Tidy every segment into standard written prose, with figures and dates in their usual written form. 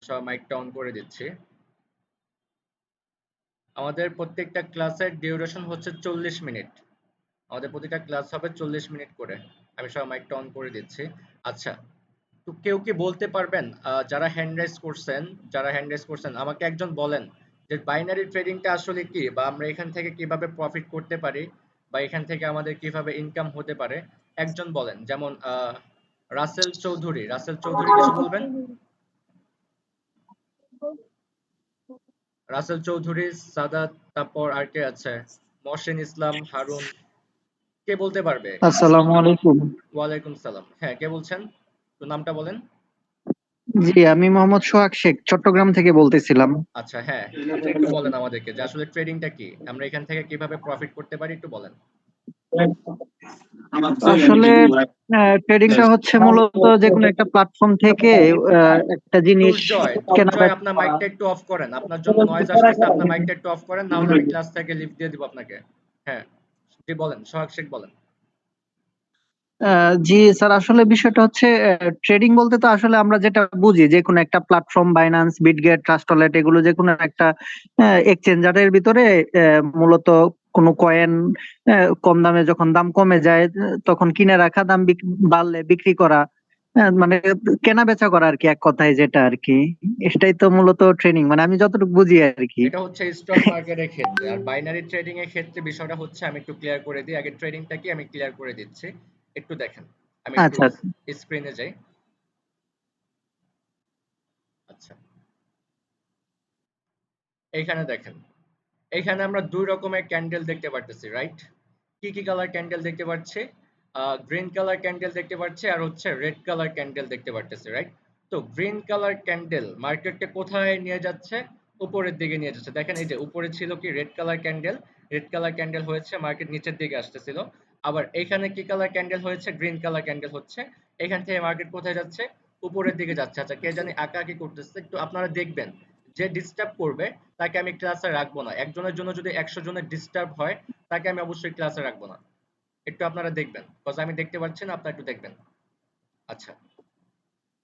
সব মাইকটা অন করে দিচ্ছি। আমাদের প্রত্যেকটা ক্লাসের ডিউরেশন হচ্ছে 40 মিনিট। আমাদের প্রতিটা ক্লাস হবে 40 মিনিট করে। আমি সব মাইকটা অন করে দিচ্ছি। আচ্ছা, তো কেউ কি বলতে পারবেন, যারা হ্যান্ড রাইজ করছেন, আমাকে একজন বলেন যে বাইনারি ট্রেডিংটা আসলে কি, বা আমরা এখান থেকে কিভাবে প্রফিট করতে পারি, বা এখান থেকে আমাদের কিভাবে ইনকাম হতে পারে। একজন বলেন, যেমন রাসেল চৌধুরী কিছু বলবেন। রাসেল চৌধুরী, সাদাত, তারপর আর কে আছে, মহসিন ইসলাম, হারুন, কে বলতে পারবে? আসসালামু আলাইকুম। ওয়ালাইকুম সালাম। হ্যাঁ, কে বলছেন? তো নামটা বলেন। জি, আমি মোহাম্মদ সোহাগ শেখ চট্টগ্রাম থেকে বলতেছিলাম। আচ্ছা, হ্যাঁ, আপনি একটু বলেন আমাদেরকে যে আসলে ট্রেডিংটা কি, আমরা এখান থেকে কিভাবে প্রফিট করতে পারি, একটু বলেন। আসলে ট্রেডিংটা হচ্ছে মূলত যে কোনো একটা প্ল্যাটফর্ম থেকে একটা জিনিস কেনা দুর্জয় বেচা আপনার করা। মাইকটা একটু অফ করেন, আপনার জন্য নয়েজ আসতেছে, আপনার মাইকটা একটু অফ করেন, না হলে আমি ক্লাস থেকে লিভ দিয়ে দিব আপনাকে। হ্যাঁ, জি বলেন, সোহাগ শেখ বলেন। জি স্যার, আসলে বিষয়টা হচ্ছে ট্রেডিং বলতে তো আসলে আমরা যেটা বুঝি যে কোনো একটা প্ল্যাটফর্ম, বাইন্যান্স, বিটগেট, ট্রাস্টওয়ালেট, এগুলো যে কোনো একটা এক্সচেঞ্জারের ভিতরে মূলত কোনো কয়েন কম দামে, যখন দাম কমে যায় তখন কিনে রাখা, দাম বাড়লে বিক্রি করা, মানে কেনা বেচা করা আর কি, এক কথায় যেটা আর কি। এটাই তো মূলত ট্রেডিং, মানে আমি যতটুকু বুঝি আর কি। এটা হচ্ছে স্টক মার্কেটের ক্ষেত্রে, আর বাইনারি ট্রেডিং এর ক্ষেত্রে বিষয়টা হচ্ছে, আমি একটু ক্লিয়ার করে দিই আগে, ট্রেডিংটা কি আমি ক্লিয়ার করে দিচ্ছি, একটু দেখেন। আমি একটু আচ্ছা স্ক্রিনে যাই। আচ্ছা, এইখানে দেখেন, এইখানে আমরা দুই রকমের ক্যান্ডেল দেখতে পারতেছি, রাইট? কি কি কালার ক্যান্ডেল দেখতে পাচ্ছি? গ্রিন কালার ক্যান্ডেল দেখতে পাচ্ছি, আর হচ্ছে রেড কালার ক্যান্ডেল দেখতে পারতেছি, রাইট? তো গ্রিন কালার ক্যান্ডেল মার্কেটকে কোথায় নিয়ে যাচ্ছে? উপরের দিকে নিয়ে যাচ্ছে। দেখেন, এই যে উপরে ছিল কি red colour candle, red colour candle হয়েছে, মার্কেট নিচের দিকে আসতেছিল। আবার এখানে কি কালার ক্যান্ডেল হয়েছে? গ্রিন কালার ক্যান্ডেল হচ্ছে। এখান থেকে মার্কেট কোথায় যাচ্ছে? উপরের দিকে যাচ্ছে। আচ্ছা, কে জানি আঁকাআঁকি করতেছে, একটু আপনারা দেখবেন। যে ডিস্টার্ব করবে তাকে আমি ক্লাসে রাখবো না। একজনের জন্য যদি 100 জনের ডিস্টার্ব হয়, তাকে আমি অবশ্যই ক্লাসে রাখবো না। একটু আপনারা দেখবেন, বিকজ আমি দেখতে পাচ্ছি না, আপনারা একটু দেখবেন। আচ্ছা,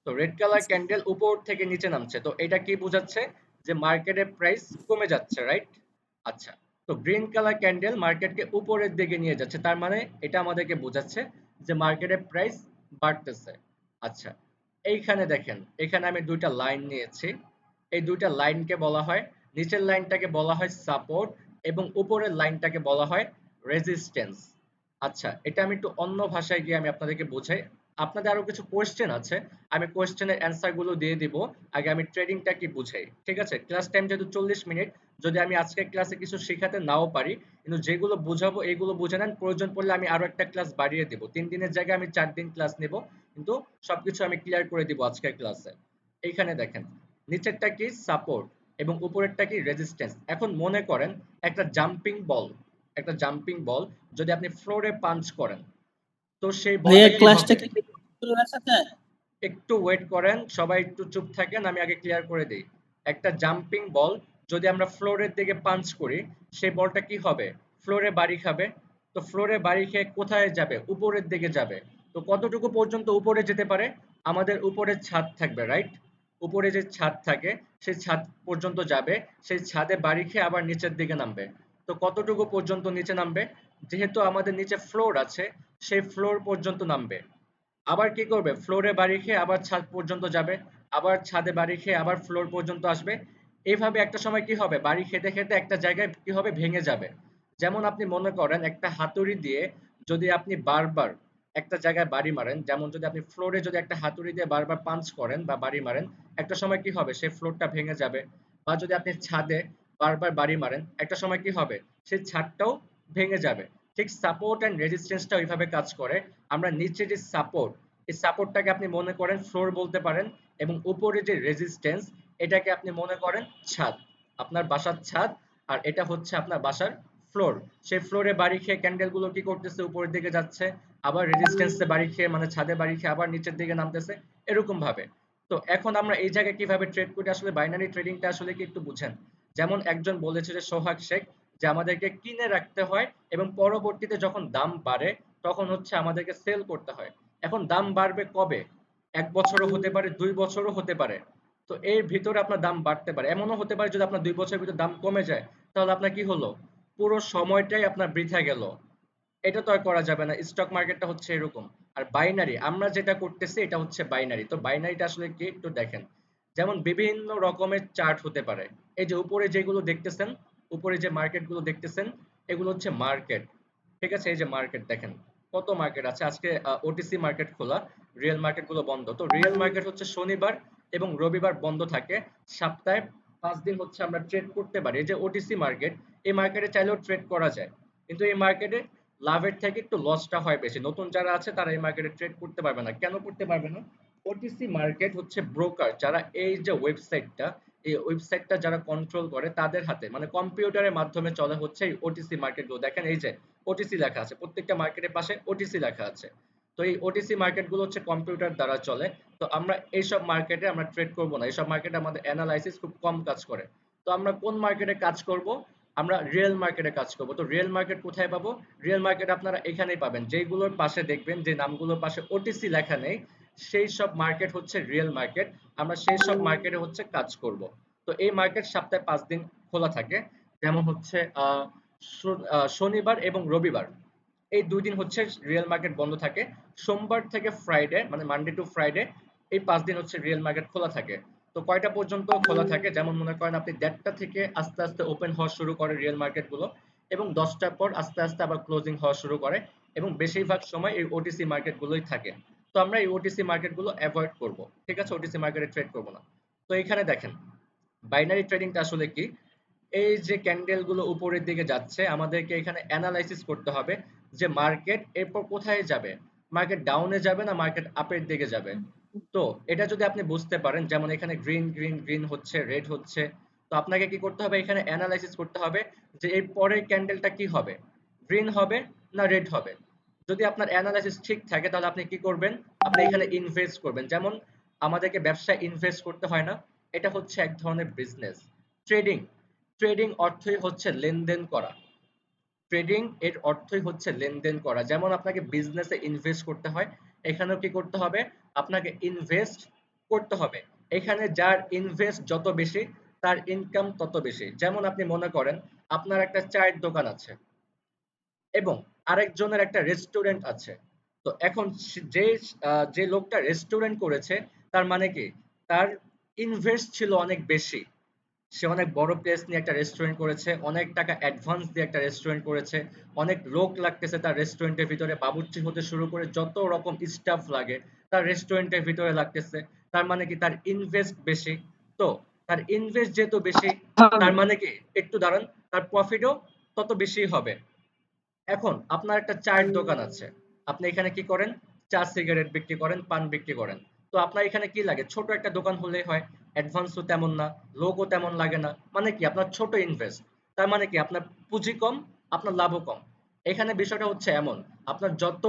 তো রেড কালার ক্যান্ডেল উপর থেকে নিচে নামছে, তো এটা কি বোঝাচ্ছে? যে মার্কেটের প্রাইস কমে যাচ্ছে, রাইট? আচ্ছা, তো গ্রিন কালার ক্যান্ডেল মার্কেটকে উপরের দিকে নিয়ে যাচ্ছে, তার মানে এটা আমাদেরকে বোঝাচ্ছে যে মার্কেটের প্রাইস বাড়তেছে। আচ্ছা, এইখানে দেখেন, এখানে আমি দুইটা লাইন নিয়েছি। এই দুইটা লাইনকে বলা হয়, নিচের লাইনটাকে বলা হয় সাপোর্ট, এবং উপরের লাইনটাকে বলা হয় রেজিস্ট্যান্স। আচ্ছা, এটা আমি একটু অন্য ভাষায় গিয়ে আমি আপনাদেরকে বোঝাই। আপনাদের আরো কিছু কোয়েশ্চেন আছে, আমি কোয়েশ্চেনের অ্যান্সার গুলো দিয়ে দিব। আগে আমি ট্রেডিংটা কি বুঝাই, ঠিক আছে? ক্লাস টাইম যেহেতু 40 মিনিট, যদি আমি আজকের ক্লাসে কিছু শেখাতে নাও পারি, কিন্তু যেগুলো বুঝাবো এইগুলো বুঝে নেন, প্রয়োজন পড়লে আমি আরো একটা ক্লাস বাড়িয়ে দিব, 3 দিনের জায়গায় আমি 4 দিন ক্লাস নেব, কিন্তু সবকিছু আমি ক্লিয়ার করে দিব আজকের ক্লাসে। এইখানে দেখেন, নিচেরটা কি সাপোর্ট এবং উপরেরটা কি রেজিস্ট্যান্স। এখন মনে করেন একটা জাম্পিং বল যদি আপনি ফ্লোরে পাঞ্চ করেন, তো সেই ভাইয়া বলটা কি ক্লাসটা হবে? কি শুরু হয়ে গেছে? একটু ওয়েট করেন, সবাই একটু চুপ থাকেন, আমি আগে ক্লিয়ার করে দিই। একটা জাম্পিং বল যদি আমরা ফ্লোরের দিকে পাঞ্চ করি, সেই বলটা কি হবে? ফ্লোরে বাড়ি খাবে। তো ফ্লোরে বাড়ি খেয়ে কোথায় যাবে? উপরের দিকে যাবে। তো কতটুকু পর্যন্ত উপরে যেতে পারে? আমাদের উপরে ছাদ থাকবে, রাইট? উপরে যে ছাদ থাকে, সেই ছাদ পর্যন্ত যাবে, সেই ছাদে বাড়ি খেয়ে আবার নিচের দিকে নামবে। তো কতটুকু পর্যন্ত নিচে নামবে? যেহেতু আমাদের নিচে ফ্লোর আছে, সেই ফ্লোর পর্যন্ত নামবে। আবার কি করবে? ফ্লোরে বাড়ি খেয়ে আবার ছাদ পর্যন্ত যাবে, আবার ছাদে বাড়ি খেয়ে আবার ফ্লোর পর্যন্ত আসবে। এইভাবে একটা সময় কি হবে? বাড়ি খেতে খেতে একটা জায়গায় কি হবে? ভেঙে যাবে। যেমন আপনি মনে করেন একটা হাতুড়ি দিয়ে যদি আপনি বারবার একটা জায়গায় বাড়ি মারেন, যেমন যদি আপনি ফ্লোরে যদি একটা হাতুড়ি দিয়ে বারবার পাঞ্চ করেন বা বাড়ি মারেন, একটা সময় কি হবে? সেই ফ্লোরটা ভেঙে যাবে। বা যদি আপনি ছাদে বারবার বাড়ি মারেন, একটা সময় কি হবে? সেই ছাদটাও ভেঙে যাবে। ঠিক সাপোর্ট এন্ড রেজিস্ট্যান্সটা ওইভাবে কাজ করে। আমরা নিচে যে সাপোর্ট, এই সাপোর্টটাকে আপনি মনে করেন ফ্লোর বলতে পারেন, এবং উপরে যে রেজিস্ট্যান্স, এটাকে আপনি মনে করেন ছাদ, আপনার বাসার ছাদ। আর এটা হচ্ছে আপনার বাসার ফ্লোর। সেই ফ্লোরে বাড়ি খেয়ে ক্যান্ডেলগুলো কি করতেছে? উপরের দিকে যাচ্ছে, আবার রেজিস্ট্যান্সে বাড়ি খেয়ে মানে ছাদে বাড়ি খেয়ে আবার নিচের দিকে নামতেছে, এরকম ভাবে। তো এখন আমরা এই জায়গায় কিভাবে ট্রেড করি, আসলে বাইনারি ট্রেডিংটা আসলে কি একটু বুঝেন? যেমন একজন বলেছে যে সোহাগ শেখ, যে আমাদেরকে কিনে রাখতে হয় এবং পরবর্তীতে যখন দাম বাড়ে তখন হচ্ছে আমাদেরকে সেল করতে হয়। এখন দাম বাড়বে কবে? 1 বছরও হতে পারে, 2 বছরও হতে পারে। তো এর ভিতরে আপনার দাম বাড়তে পারে, এমনও হতে পারে যদি আপনার 2 বছরের ভিতরে দাম কমে যায়, তাহলে আপনার কি হলো, পুরো সময়টাই আপনার বৃথা গেল। এটা তো আর করা যাবে না, স্টক মার্কেটটা হচ্ছে এরকম। আর বাইনারি আমরা যেটা করতেছি এটা হচ্ছে বাইনারি। তো বাইনারিটা আসলে কি একটু দেখেন, যেমন বিভিন্ন রকমের চার্ট হতে পারে। এই যে উপরে যেগুলো দেখতেছেন, উপরে যে মার্কেট গুলো দেখতেছেন, এগুলো হচ্ছে মার্কেট। ঠিক আছে, এই যে মার্কেট দেখেন কত মার্কেট আছে। আজকে ওটিসি মার্কেট খোলা, রিয়েল মার্কেট গুলো বন্ধ। তো রিয়েল মার্কেট হচ্ছে শনিবার এবং রবিবার বন্ধ থাকে। সপ্তাহে 5 দিন হচ্ছে আমরা ট্রেড করতে পারি। এই যে ওটিসি মার্কেট, এই মার্কেটে চাইলেও ট্রেড করা যায়, কিন্তু এই মার্কেটে লাভের থেকে একটু লসটা হয় বেশি। নতুন যারা আছে তারা এই মার্কেটে ট্রেড করতে পারবে না। কেন করতে পারবে না? ওটিসি মার্কেট হচ্ছে ব্রোকার, যারা এই যে ওয়েবসাইটটা, এই ওয়েবসাইটটা যারা কন্ট্রোল করে তাদের হাতে, মানে কম্পিউটারের মাধ্যমে চলে হচ্ছে এই ওটিসি মার্কেট গুলো। দেখেন এই যে ওটিসি লেখা আছে, প্রত্যেকটা মার্কেটের পাশে ওটিসি লেখা আছে। তো এই ওটিসি মার্কেট গুলো হচ্ছে কম্পিউটার দ্বারা চলে। তো আমরা এইসব মার্কেটে আমরা ট্রেড করব না, এইসব মার্কেটে আমাদের অ্যানালাইসিস খুব কম কাজ করে। তো আমরা কোন মার্কেটে কাজ করব? আমরা রিয়েল মার্কেটে কাজ করব। তো রিয়েল মার্কেট কোথায় পাবো? রিয়েল মার্কেট আপনারা এখানেই পাবেন, যেগুলোর পাশে দেখবেন যে নামগুলোর পাশে ওটিসি লেখা নেই, সেই সব মার্কেট হচ্ছে রিয়েল মার্কেট। আমরা সেই সব মার্কেটে হচ্ছে কাজ করব। তো এই মার্কেট সপ্তাহে 5 দিন খোলা থাকে। যেমন হচ্ছে শনিবার এবং রবিবার, এই 2 দিন হচ্ছে রিয়েল মার্কেট বন্ধ থাকে। সোমবার থেকে ফ্রাইডে, মানে মানডে টু ফ্রাইডে, এই 5 দিন হচ্ছে রিয়েল মার্কেট খোলা থাকে। তো কয়টা পর্যন্ত খোলা থাকে? যেমন মনে করেন আপনি 1:30টা থেকে আস্তে আস্তে ওপেন হওয়া শুরু করে রিয়েল মার্কেট গুলো, এবং 10টার পর আস্তে আস্তে আবার ক্লোজিং হওয়া শুরু করে, এবং বেশিরভাগ সময় এই ওটিসি মার্কেট গুলোই থাকে। তো আমরা এই ওটিসি মার্কেট গুলো অ্যাভয়েড করব। ঠিক আছে, ওটিসি মার্কেটে ট্রেড করব না। তো এখানে দেখেন বাইনারি ট্রেডিংটা আসলে কি। এই যে ক্যান্ডেল গুলো উপরের দিকে যাচ্ছে, আমাদেরকে এখানে অ্যানালাইসিস করতে হবে যে মার্কেট এরপর কোথায় যাবে, মার্কেট ডাউনে যাবে না মার্কেট আপের দিকে যাবে। তো এটা যদি আপনি বুঝতে পারেন, যেমন এখানে গ্রিন গ্রিন গ্রিন হচ্ছে, রেড হচ্ছে, তো আপনাকে কি করতে হবে, এখানে অ্যানালাইসিস করতে হবে যে এর পরের ক্যান্ডেলটা কি হবে, গ্রিন হবে না রেড হবে। যদি আপনার অ্যানালাইসিস ঠিক থাকে তাহলে আপনি কি করবেন, আপনি এখানে ইনভেস্ট করবেন। যেমন আমাদেরকে ব্যবসায় ইনভেস্ট করতে হয় না, এটা হচ্ছে এক ধরনের বিজনেস। ট্রেডিং, ট্রেডিং অর্থই হচ্ছে লেনদেন করা। ট্রেডিং এর অর্থই হচ্ছে লেনদেন করা। যেমন আপনাকে বিজনেসে ইনভেস্ট করতে হয়, এখানেও কি করতে হবে, আপনাকে ইনভেস্ট করতে হবে। এখানে যার ইনভেস্ট যত বেশি, তার ইনকাম তত বেশি। যেমন আপনি মনে করেন আপনার একটা চায়ের দোকান আছে এবং আরেকজনের একটা রেস্টুরেন্ট আছে। তো এখন যে যে লোকটা রেস্টুরেন্ট করেছে, তার মানে কি, তার ইনভেস্ট ছিল অনেক বেশি। সে অনেক বড় প্লেস নিয়ে একটা রেস্টুরেন্ট করেছে, অনেক টাকা অ্যাডভান্স দিয়ে একটা রেস্টুরেন্ট করেছে, অনেক লোক লাগতেছে তার রেস্টুরেন্টের ভিতরে, বাবুর্চি হতে শুরু করে যত রকম স্টাফ লাগে তার রেস্টুরেন্টের ভিতরে লাগতেছে। তার মানে কি, তার ইনভেস্ট বেশি। তো তার ইনভেস্ট যেহেতু বেশি, তার মানে কি, একটু দাঁড়ান, তার প্রফিটও তত বেশি হবে। এখন আপনার একটা চায়ের দোকান আছে, আপনি এখানে কি করেন, চা সিগারেট বিক্রি করেন, পান বিক্রি করেন। তো আপনার এখানে কি লাগে, ছোট একটা দোকান হলেই হয়, অ্যাডভান্সও তেমন না, লোকও তেমন লাগে না, মানে কি আপনার ছোট ইনভেস্ট। তার মানে কি আপনার পুঁজি কম, আপনার লাভও কম। এখানে বিষয়টা হচ্ছে এমন, আপনার যত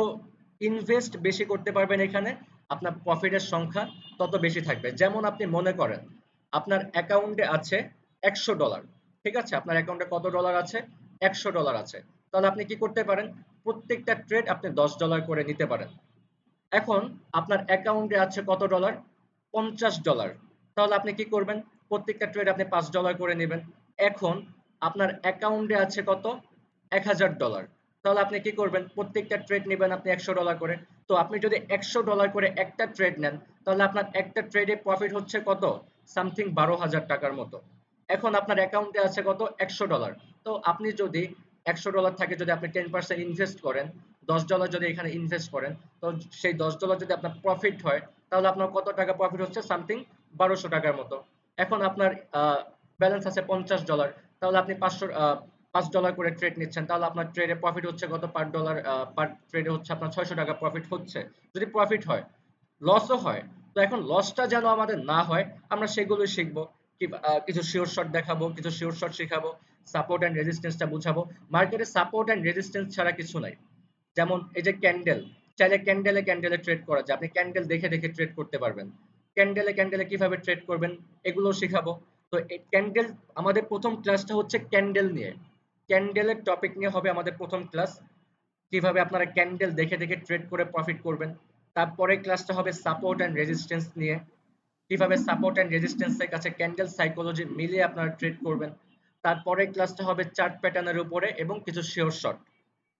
ইনভেস্ট বেশি করতে পারবেন এখানে, আপনার প্রফিটের সংখ্যা তত বেশি থাকবে। যেমন আপনি মনে করেন আপনার অ্যাকাউন্টে আছে $100, ঠিক আছে, আপনার অ্যাকাউন্টে কত ডলার আছে, $100 আছে। তাহলে আপনি কি করতে পারেন, প্রত্যেকটা ট্রেড আপনি $10 করে নিতে পারেন। এখন আপনার অ্যাকাউন্টে আছে কত ডলার, $50। তাহলে আপনি কি করবেন, প্রত্যেকটা ট্রেড আপনি $5 করে নেবেন। এখন আপনার অ্যাকাউন্টে আছে কত, $1000। তাহলে আপনি কি করবেন, প্রত্যেকটা ট্রেড নেবেন আপনি $100 করে। তো আপনি যদি $100 করে একটা ট্রেড নেন, তাহলে আপনার একটা ট্রেডে প্রফিট হচ্ছে কত, সামথিং $12,000 মতো। এখন আপনার অ্যাকাউন্টে আছে কত, $100। তো আপনি যদি $100 থাকে, যদি আপনি 10% ইনভেস্ট করেন, $10 যদি এখানে ইনভেস্ট করেন, তো সেই $10 যদি আপনার প্রফিট হয়, তাহলে আপনার কত টাকা প্রফিট হচ্ছে, সামথিং $1200 মতো। এখন আপনার ব্যালেন্স আছে $50, তাহলে আপনি $5 করে ট্রেড নিচ্ছেন, তাহলে আপনার ট্রেডে প্রফিট হচ্ছে কত, পার ডলার পার ট্রেডে হচ্ছে আপনার $600 প্রফিট হচ্ছে, যদি প্রফিট হয়। লসও হয়। তো এখন লসটা যেন আমাদের না হয়, আমরা সেগুলোই শিখবো। কিছু শিওর শট দেখাবো, কিছু শিওর শট শেখাবো, সাপোর্ট এন্ড রেজিস্ট্যান্সটা বুঝাবো। মার্কেটে সাপোর্ট এন্ড রেজিস্ট্যান্স ছাড়া কিছু নাই। যেমন এই যে ক্যান্ডেল, চাইলে ক্যান্ডেলে ক্যান্ডেলে ট্রেড করা যায়, আপনি ক্যান্ডেল দেখে দেখে ট্রেড করতে পারবেন। ক্যান্ডেলে ক্যান্ডেলে কিভাবে ট্রেড করবেন, এগুলো শেখাবো। তো এই ক্যান্ডেল, আমাদের প্রথম ক্লাসটা হচ্ছে ক্যান্ডেল নিয়ে, ক্যান্ডেলের টপিক নিয়ে হবে আমাদের প্রথম ক্লাস। কিভাবে আপনারা ক্যান্ডেল দেখে দেখে ট্রেড করে প্রফিট করবেন। তারপরে ক্লাসটা হবে সাপোর্ট এন্ড রেজিস্ট্যান্স নিয়ে। কিভাবে সাপোর্ট এন্ড রেজিস্ট্যান্সের কাছে ক্যান্ডেল সাইকোলজি মিলিয়ে আপনারা ট্রেড করবেন। তারপরের ক্লাসটা হবে চার্ট প্যাটার্নের উপরে এবং কিছু শিওর শট।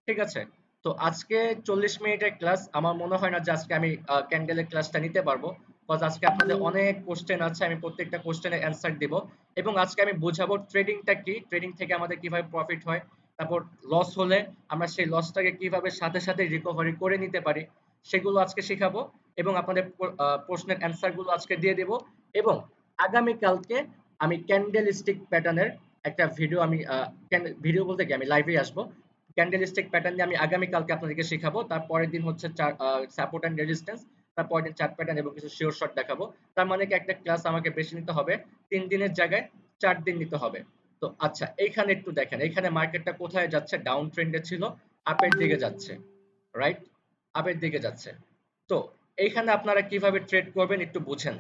ঠিক আছে? তো আজকে 40 মিনিটের ক্লাস, আমার মনে হয় না যে আজকে আমি ক্যান্ডেলের ক্লাসটা নিতে পারবো। কজ আজকে আপনাদের অনেক কোশ্চেন আছে, আমি প্রত্যেকটা কোশ্চেনের অ্যান্সার দিব এবং আজকে আমি বোঝাবো ট্রেডিংটা কি, ট্রেডিং থেকে আমাদের কিভাবে প্রফিট হয়, তারপর লস হলে আমরা সেই লসটাকে কিভাবে সাথে সাথে রিকভারি করে নিতে পারি সেগুলো আজকে শেখাবো এবং আপনাদের প্রশ্নের অ্যান্সার গুলো আজকে দিয়ে দেব এবং আগামীকালকে আমি ক্যান্ডেল স্টিক প্যাটার্নের একটা ভিডিও আমি ভিডিও বলতে কি আমি লাইভে আসবো। ক্যান্ডেলস্টিক প্যাটার্ন দিয়ে আমি আগামীকালকে আপনাদেরকে শেখাবো। তারপরের দিন হচ্ছে সাপোর্ট অ্যান্ড রেজিস্ট্যান্স, তারপরের দিন চার্ট প্যাটার্ন এবং কিছু শিওর শট দেখাবো। তার মানে কি একটা ক্লাস আমাকে বেশি নিতে হবে, 3 দিনের জায়গায় 4 দিন নিতে হবে। তো আচ্ছা, এইখানে একটু দেখেন, এইখানে মার্কেটটা কোথায় যাচ্ছে, ডাউন ট্রেন্ডে ছিল, আপের দিকে যাচ্ছে, রাইট, আপের দিকে যাচ্ছে। তো এইখানে আপনারা কিভাবে ট্রেড করবেন একটু বুঝেন।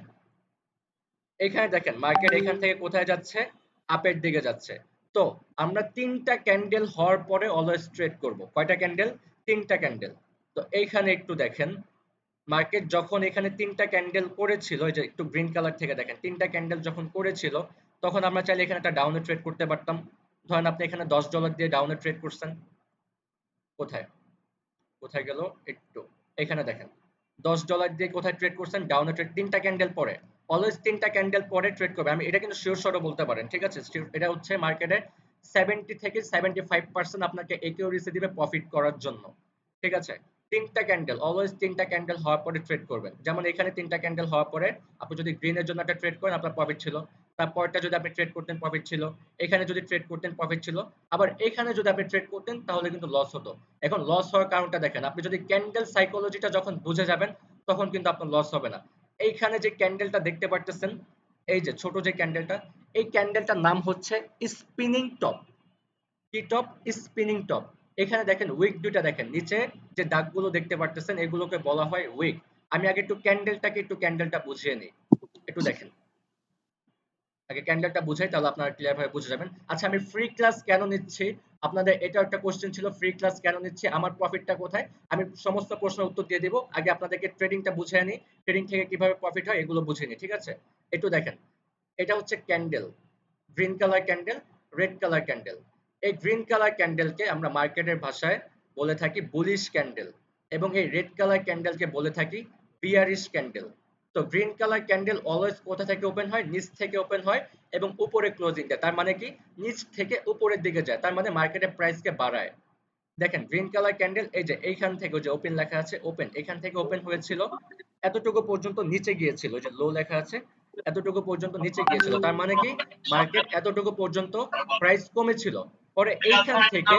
এখানে দেখেন মার্কেট এখান থেকে কোথায় যাচ্ছে, আপের দিকে যাচ্ছে। তো আমরা 3টা ক্যান্ডেল হওয়ার পরে অলওয়েজ ট্রেড করব। কয়টা ক্যান্ডেল? 3টা ক্যান্ডেল। তো এইখানে একটু দেখেন, মার্কেট যখন এখানে 3টা ক্যান্ডেল করেছিল, এই যে একটু গ্রিন কালার থেকে দেখেন, 3টা ক্যান্ডেল যখন করেছিল তখন আমরা চাইলে এখানে একটা ডাউনে ট্রেড করতে পারতাম। ধরেন আপনি এখানে $10 দিয়ে ডাউনে ট্রেড করছেন, কোথায় কোথায় গেল একটু, এখানে দেখেন $10 দিয়ে কোথায় ট্রেড করছেন, ডাউনে ট্রেড, 3টা ক্যান্ডেল পরে। অলওয়েজ 3টা ক্যান্ডেল পরে ট্রেড করবে, আমি এটা কিন্তু শিওর শটও বলতে পারেন। ঠিক আছে, এটা হচ্ছে মার্কেটে 70 থেকে 75% আপনাকে একিউরেসি দিবে প্রফিট করার জন্য। ঠিক আছে, 3টা ক্যান্ডেল, অলওয়েজ 3টা ক্যান্ডেল হওয়ার পরে ট্রেড করবেন। যেমন এখানে 3টা ক্যান্ডেল হওয়ার পরে আপনি যদি গ্রিনের জন্য একটা ট্রেড করেন আপনার প্রফিট ছিল, তারপরটা যদি আপনি ট্রেড করতেন প্রফিট ছিল, এখানে যদি ট্রেড করতেন প্রফিট ছিল, আবার এখানে যদি আপনি ট্রেড করতেন তাহলে কিন্তু লস হতো। এখন লস হওয়ার কারণটা দেখেন, আপনি যদি ক্যান্ডেল সাইকোলজিটা যখন বুঝে যাবেন তখন কিন্তু আপনার লস হবে না। এইখানে যে ক্যান্ডেলটা দেখতে পারতেছেন, এই যে ছোট যে ক্যান্ডেলটা, এই ক্যান্ডেলটার নাম হচ্ছে স্পিনিং টপ। কি টপ? Spinning top. এখানে দেখেন উইক দুইটা দেখেন, নিচে যে দাগগুলো দেখতে পারতেছেন এগুলোকে বলা হয় উইক। আমি আগে একটু ক্যান্ডেলটা বুঝিয়ে নিই, একটু দেখেন, আগে ক্যান্ডেলটা বুঝাই তাহলে আপনারা ক্লিয়ার ভাবে বুঝে যাবেন। আচ্ছা, আমি ফ্রি ক্লাস কেন নিচ্ছি, আপনাদের এটা একটা কোশ্চেন ছিল, ফ্রি ক্লাস কেন নিচ্ছি, আমার প্রফিটটা কোথায়, আমি সমস্ত প্রশ্নের উত্তর দিয়ে দিব। আগে আপনাদেরকে ট্রেডিংটা বুঝিয়ে নিই, ট্রেডিং থেকে কিভাবে প্রফিট হয় এগুলো বুঝিয়ে নিই। ঠিক আছে, একটু দেখেন, এটা হচ্ছে candle, green colour candle, red colour candle. এই গ্রিন কালার ক্যান্ডেলকে আমরা মার্কেটের ভাষায় বলে থাকি বুলিশ ক্যান্ডেল এবং এই রেড কালার ক্যান্ডেলকে বলে থাকি বিয়ারিশ ক্যান্ডেল। তো গ্রিন কালার ক্যান্ডেল অলওয়েজ কোথা থেকে ওপেন হয়, নিচ থেকে ওপেন হয় এবং উপরে ক্লোজিং দেয়। তার মানে কি নিচ থেকে উপরের দিকে যায়, তার মানে মার্কেটের প্রাইসকে বাড়ায়। দেখেন গ্রিন কালার ক্যান্ডেল, এই যে এইখান থেকে যে ওপেন লেখা আছে ওপেন, এখান থেকে ওপেন হয়েছিল, এতটুকু পর্যন্ত নিচে গিয়েছিল, যে লো লেখা আছে এতটুকু পর্যন্ত নিচে গিয়েছিল, তার মানে কি মার্কেট এতটুকু পর্যন্ত প্রাইস কমেছিল, পরে এইখান থেকে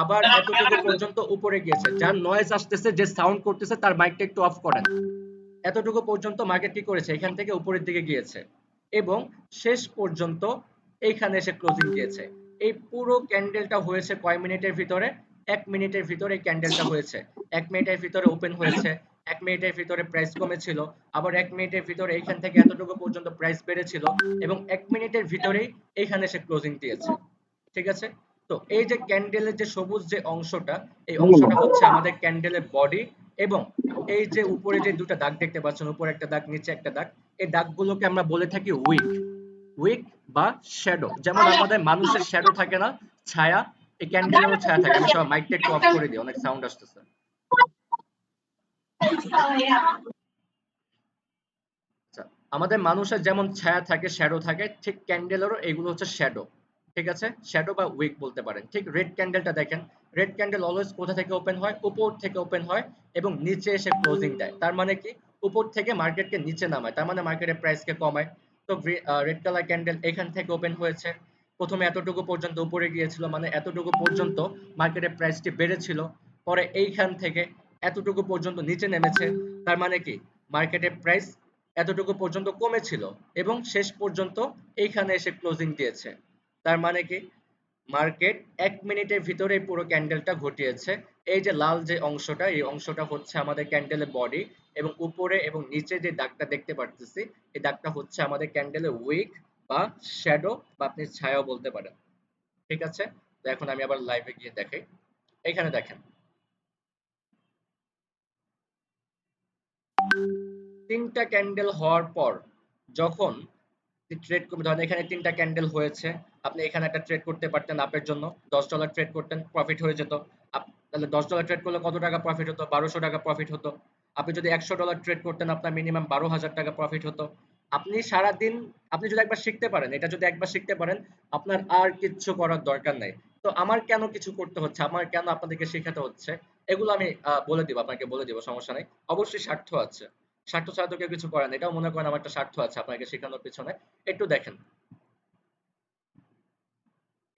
আবার এতটুকু পর্যন্ত উপরে গিয়েছে। যার নয়েজ আসতেছে, যে সাউন্ড করতেছে তার মাইকটা একটু অফ করেন। এতটুকু পর্যন্ত মার্কেট কি করেছে, এখান থেকে উপরের দিকে গিয়েছে এবং শেষ পর্যন্ত এইখানে এসে ক্লোজিং দিয়েছে। এই পুরো ক্যান্ডেলটা হয়েছে কয় মিনিটের ভিতরে? 1 মিনিটের ভিতরে এই ক্যান্ডেলটা হয়েছে। 1 মিনিটের ভিতরে ওপেন হয়েছে, 1 মিনিটের ভিতরে প্রাইস কমেছিল, আবার 1 মিনিটের ভিতরে এইখান থেকে এতটুকু পর্যন্ত প্রাইস বেড়েছিল এবং 1 মিনিটের ভিতরেই এইখানে এসে ক্লোজিং দিয়েছে। ঠিক আছে, তো এই যে ক্যান্ডেলের যে সবুজ যে অংশটা, এই অংশটা হচ্ছে আমাদের ক্যান্ডেলের বডি এবং এই যে উপরে যে দুটো দাগ দেখতে পাচ্ছেন, উপরে একটা দাগ নিচে একটা দাগ, এই দাগগুলোকে আমরা বলে থাকি উইক, উইক বা শ্যাডো। যেমন আমাদের মানুষের শ্যাডো থাকে না, ছায়া, এই ক্যান্ডেলেরও ছায়া থাকে। আমি সবাই মাইকটা একটু অফ করে দিই, অনেক সাউন্ড আসতেছে। আচ্ছা, আমাদের মানুষের যেমন ছায়া থাকে, শ্যাডো থাকে, ঠিক ক্যান্ডেলেরও এগুলো হচ্ছে শ্যাডো। ঠিক আছে, শ্যাডো বা উইক বলতে পারেন। ঠিক রেড ক্যান্ডেলটা দেখেন, রেড ক্যান্ডেল অলওয়েজ কোথা থেকে ওপেন হয়, উপর থেকে ওপেন হয় এবং নিচে এসে ক্লোজিং দেয়। তার মানে কি উপর থেকে মার্কেটকে নিচে নামায়, তার মানে মার্কেটের প্রাইসকে কমায়। তো রেড কালার ক্যান্ডেল এখান থেকে ওপেন হয়েছে, প্রথমে এতটুকু পর্যন্ত উপরে গিয়েছিল, মানে এতটুকু পর্যন্ত মার্কেটের প্রাইসটি বেড়েছিল, পরে এইখান থেকে এতটুকু পর্যন্ত নিচে নেমেছে, তার মানে কি মার্কেটের প্রাইস এতটুকু পর্যন্ত কমেছিল এবং শেষ পর্যন্ত এইখানে এসে ক্লোজিং দিয়েছে। তার মানে কি মার্কেট 1 মিনিটের ভিতরে পুরো ক্যান্ডেলটা ঘটিয়েছে। এই যে লাল যে অংশটা, এই অংশটা হচ্ছে আমাদের ক্যান্ডেলের বডি এবং উপরে এবং নিচে যে দাগটা দেখতে পারতেছি, এই দাগটা হচ্ছে আমাদের ক্যান্ডেলের উইক বা শ্যাডো বা আপনি ছায়াও বলতে পারেন। ঠিক আছে, তো এখন আমি আবার লাইভে গিয়ে দেখাই। এখানে দেখেন 3টা ক্যান্ডেল হওয়ার পর যখন ট্রেড করবেন, ধরেন এখানে ৩ টা ক্যান্ডেল হয়েছে, আপনি এখানে একটা ট্রেড করতে পারতেন আপের জন্য, $10 ট্রেড করতেন, প্রফিট হয়ে যেত। তাহলে $10 ট্রেড করলে কত টাকা প্রফিট হতো? $1200 প্রফিট হতো। আপনি যদি $100 ট্রেড করতেন, আপনার মিনিমাম $12,000 প্রফিট হতো। আপনি সারাদিন, আপনি যদি একবার শিখতে পারেন, এটা যদি একবার শিখতে পারেন, আপনার আর কিচ্ছু করার দরকার নাই। তো আমার কেন কিছু করতে হচ্ছে? আমার কেন আপনাদেরকে শেখাতে হচ্ছে? এগুলো আমি বলে দিব, আপনাকে বলে দিব, সমস্যা নাই। অবশ্যই স্বার্থ আছে। স্বার্থ ছাড়া তো কেউ কিছু করে না। এটাও মনে করেন আমার একটা স্বার্থ আছে আপনাকে শেখানোর পেছনে। একটু দেখেন।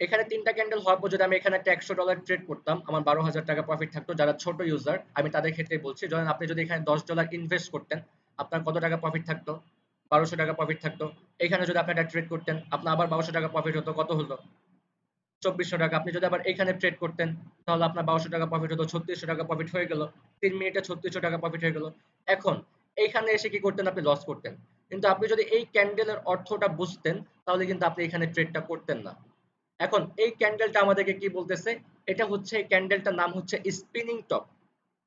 এখানে ৩ টা ক্যান্ডেল হওয়ার পর যদি আমি এখানে একটা $১০০ ট্রেড করতাম, আমার $১২,০০০ প্রফিট থাকতো। যারা ছোট ইউজার, আমি তাদের ক্ষেত্রেই বলছি। ধরেন আপনি যদি এখানে $10 ইনভেস্ট করতেন, আপনার কত টাকা প্রফিট থাকতো? $১২০০ প্রফিট থাকতো। এখানে যদি আপনি একটা ট্রেড করতেন, আপনার আবার $১২০০ প্রফিট হতো। কত হলো? $২৪০০। আপনি যদি আবার এখানে ট্রেড করতেন, তাহলে আপনার $১২০০ প্রফিট হতো। $৩৬০০ প্রফিট হয়ে গেল। ৩ মিনিটে $৩৬০০ প্রফিট হয়ে গেল। এখন এইখানে এসে কি করতেন? আপনি লস করতেন। কিন্তু আপনি যদি এই ক্যান্ডেলের অর্থটা বুঝতেন, তাহলে কিন্তু আপনি এখানে ট্রেডটা করতেন না। এখন এই ক্যান্ডেলটা আমাদেরকে কি বলতেছে? এটা হচ্ছে, এই ক্যান্ডেলটার নাম হচ্ছে স্পিনিং টপ।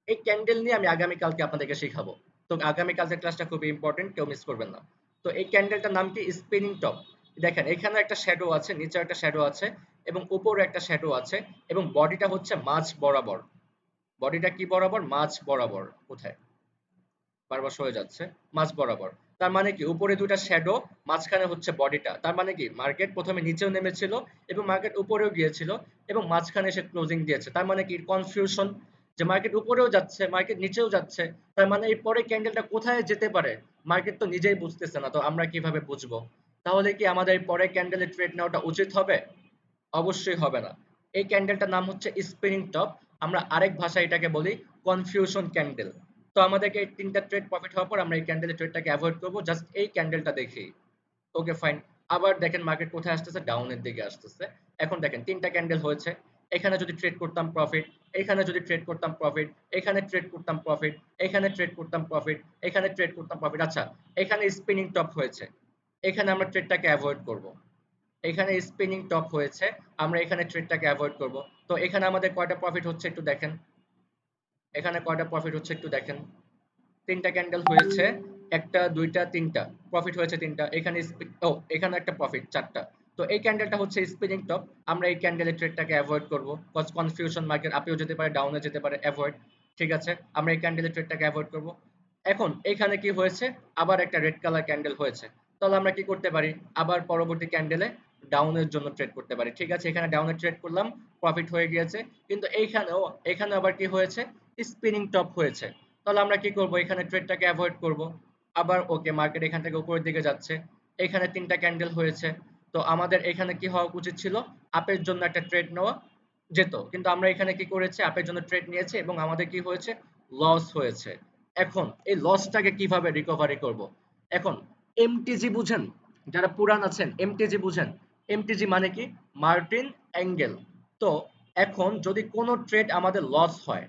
এই ক্যান্ডেল নিয়ে আমি আগামীকালকে আপনাদেরকে শেখাবো। তো আগামীকালকের ক্লাসটা খুবই ইম্পর্টেন্ট, কেউ মিস করবেন না। তো এই ক্যান্ডেলটার নাম কি? Spinning top. দেখেন এখানে একটা শ্যাডো আছে, নিচে একটা শ্যাডো আছে, এবং উপরে একটা শ্যাডো আছে, এবং বডিটা হচ্ছে মাঝ বরাবর। বডিটা কি বরাবর? মাঝ বরাবর। কোথায়? বারবার সরে যাচ্ছে। মাঝ বরাবর। তার মানে কি? উপরে দুটা শ্যাডো, মাঝখানে হচ্ছে বডিটা। তার মানে কি? মার্কেট প্রথমে নিচেও নেমেছিল, এবং মার্কেট উপরেও গিয়েছিল, এবং মাঝখানে এসে ক্লোজিং দিয়েছে। তার মানে কি? কনফিউশন, যে মার্কেট উপরেও যাচ্ছে, মার্কেট নিচেও যাচ্ছে। তার মানে এই পরে ক্যান্ডেলটা কোথায় যেতে পারে? মার্কেট তো নিজেই বুঝতেছে না, তো আমরা কিভাবে বুঝবো? তাহলে কি আমাদের পরে ক্যান্ডেলে ট্রেড নেওয়াটা উচিত হবে? অবশ্যই হবে না। এই ক্যান্ডেলটার নাম হচ্ছে স্পিনিং টপ। আমরা আরেক ভাষায় এটাকে বলি কনফিউশন ক্যান্ডেল। তো আমাদেরকে এই ৩ টা ট্রেড প্রফিট হওয়ার পর আমরা এই ক্যান্ডেলের ট্রেডটাকে এভয়েড করব জাস্ট এই ক্যান্ডেলটা দেখেই। Okay fine. আবার দেখেন মার্কেট কোথায় আসতেছে? ডাউনের দিকে আসতেছে। এখন দেখেন ৩ টা ক্যান্ডেল হয়েছে। এখানে যদি ট্রেড করতাম প্রফিট, এখানে যদি ট্রেড করতাম প্রফিট, এখানে ট্রেড করতাম প্রফিট, এখানে ট্রেড করতাম প্রফিট, এখানে ট্রেড করতাম প্রফিট। আচ্ছা, এখানে স্পিনিং টপ হয়েছে। এখানে আমরা ট্রেডটাকে এভয়েড করব। এখানে স্পিনিং টপ হয়েছে, আমরা এখানে ট্রেডটাকে অ্যাভয়েড করব। তো এখানে আমাদের কয়টা প্রফিট হচ্ছে একটু দেখেন। এখানে কয়টা প্রফিট হচ্ছে একটু দেখেন। ৩ টা ক্যান্ডেল হয়েছে, ১ টা ২ টা ৩ টা প্রফিট হয়েছে ৩ টা। এখানে এখানে একটা প্রফিট ৪ টা। তো এই ক্যান্ডেলটা হচ্ছে স্পিনিং টপ। আমরা এই ক্যান্ডেলের ট্রেডটাকে অ্যাভয়েড করব। কজ কনফিউশন, মার্কেট আপেও যেতে পারে, ডাউনে যেতে পারে, অ্যাভয়েড। ঠিক আছে? আমরা এই ক্যান্ডেলের ট্রেডটাকে অ্যাভয়েড করব। এখন এখানে কি হয়েছে? আবার একটা রেড কালার ক্যান্ডেল হয়েছে। তাহলে আমরা কি করতে পারি? আবার পরবর্তী ক্যান্ডেলে ডাউনের জন্য ট্রেড করতে পারি। ঠিক আছে? এখানে ডাউনে ট্রেড করলাম, প্রফিট হয়ে গিয়েছে। কিন্তু এখানে আবার কি হয়েছে? স্পিনিং টপ হয়েছে। তাহলে আমরা কি করব? এখানে ট্রেডটাকে অ্যাভয়েড করব। আবার ওকে, মার্কেট এখান থেকে উপরের দিকে যাচ্ছে। এখানে ৩ টা ক্যান্ডেল হয়েছে। তো আমাদের এখানে কি হওয়া উচিত ছিল? আপের জন্য একটা ট্রেড নেওয়া যেত। কিন্তু আমরা এখানে কি করেছি? আপের জন্য ট্রেড নিয়েছি, এবং আমাদের কি হয়েছে? লস হয়েছে। এখন এই লসটাকে কিভাবে রিকভারি করব? এখন এমটিজি বুঝেন? যারা পুরান আছেন, এমটিজি বুঝেন? এমটিজি মানে কি? Martin angle. তো এখন যদি কোনো ট্রেড আমাদের লস হয়,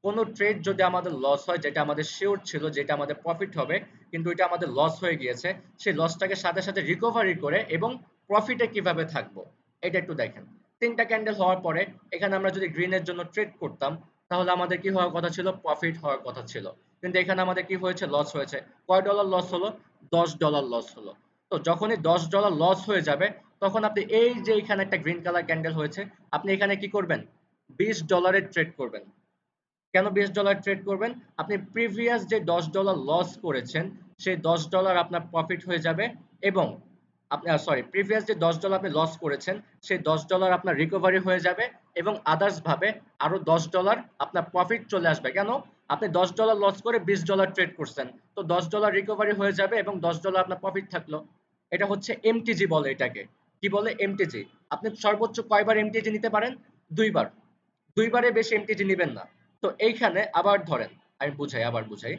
কোনো ট্রেড যদি আমাদের লস হয়, যেটা আমাদের শিওর ছিল যেটা আমাদের প্রফিট হবে, কিন্তু এটা আমাদের লস হয়ে গিয়েছে, সেই লসটাকে সাথে সাথে রিকভারি করে এবং প্রফিটে কিভাবে থাকবো, এটা একটু দেখেন। ৩ টা ক্যান্ডেল হওয়ার পরে এখানে আমরা যদি গ্রিনের জন্য ট্রেড করতাম, তাহলে আমাদের কি হওয়ার কথা ছিল? প্রফিট হওয়ার কথা ছিল। কিন্তু এখানে আমাদের কি হয়েছে? লস হয়েছে। কয় ডলার লস হলো? $10 লস হলো। তো যখনই $10 লস হয়ে যাবে, তখন আপনি এই যে এখানে একটা গ্রিন কালার ক্যান্ডেল হয়েছে, আপনি এখানে কি করবেন? $20 ট্রেড করবেন। কেন $20 ট্রেড করবেন? আপনি প্রিভিয়াস যে $10 লস করেছেন, সেই $10 আপনার প্রফিট হয়ে যাবে, এবং আপনি সরি, প্রিভিয়াস যে $10 আপনি লস করেছেন, সেই $10 আপনার রিকভারি হয়ে যাবে, এবং আদার্স ভাবে আরো $10 আপনার প্রফিট চলে আসবে। কেন? আপনি $10 লস করে $20 ট্রেড করছেন। তো $10 রিকভারি হয়ে যাবে, এবং $10 আপনার প্রফিট থাকলো। এটা হচ্ছে এমটিজি বলে এটাকে। কি বলে? এমটিজি। আপনি সর্বোচ্চ কয়বার এমটিজি নিতে পারেন? ২ বার। ২ বারের বেশি এমটিজি নিবেন না। তো এইখানে আবার ধরেন, আমি বুঝাই, আবার বুঝাই।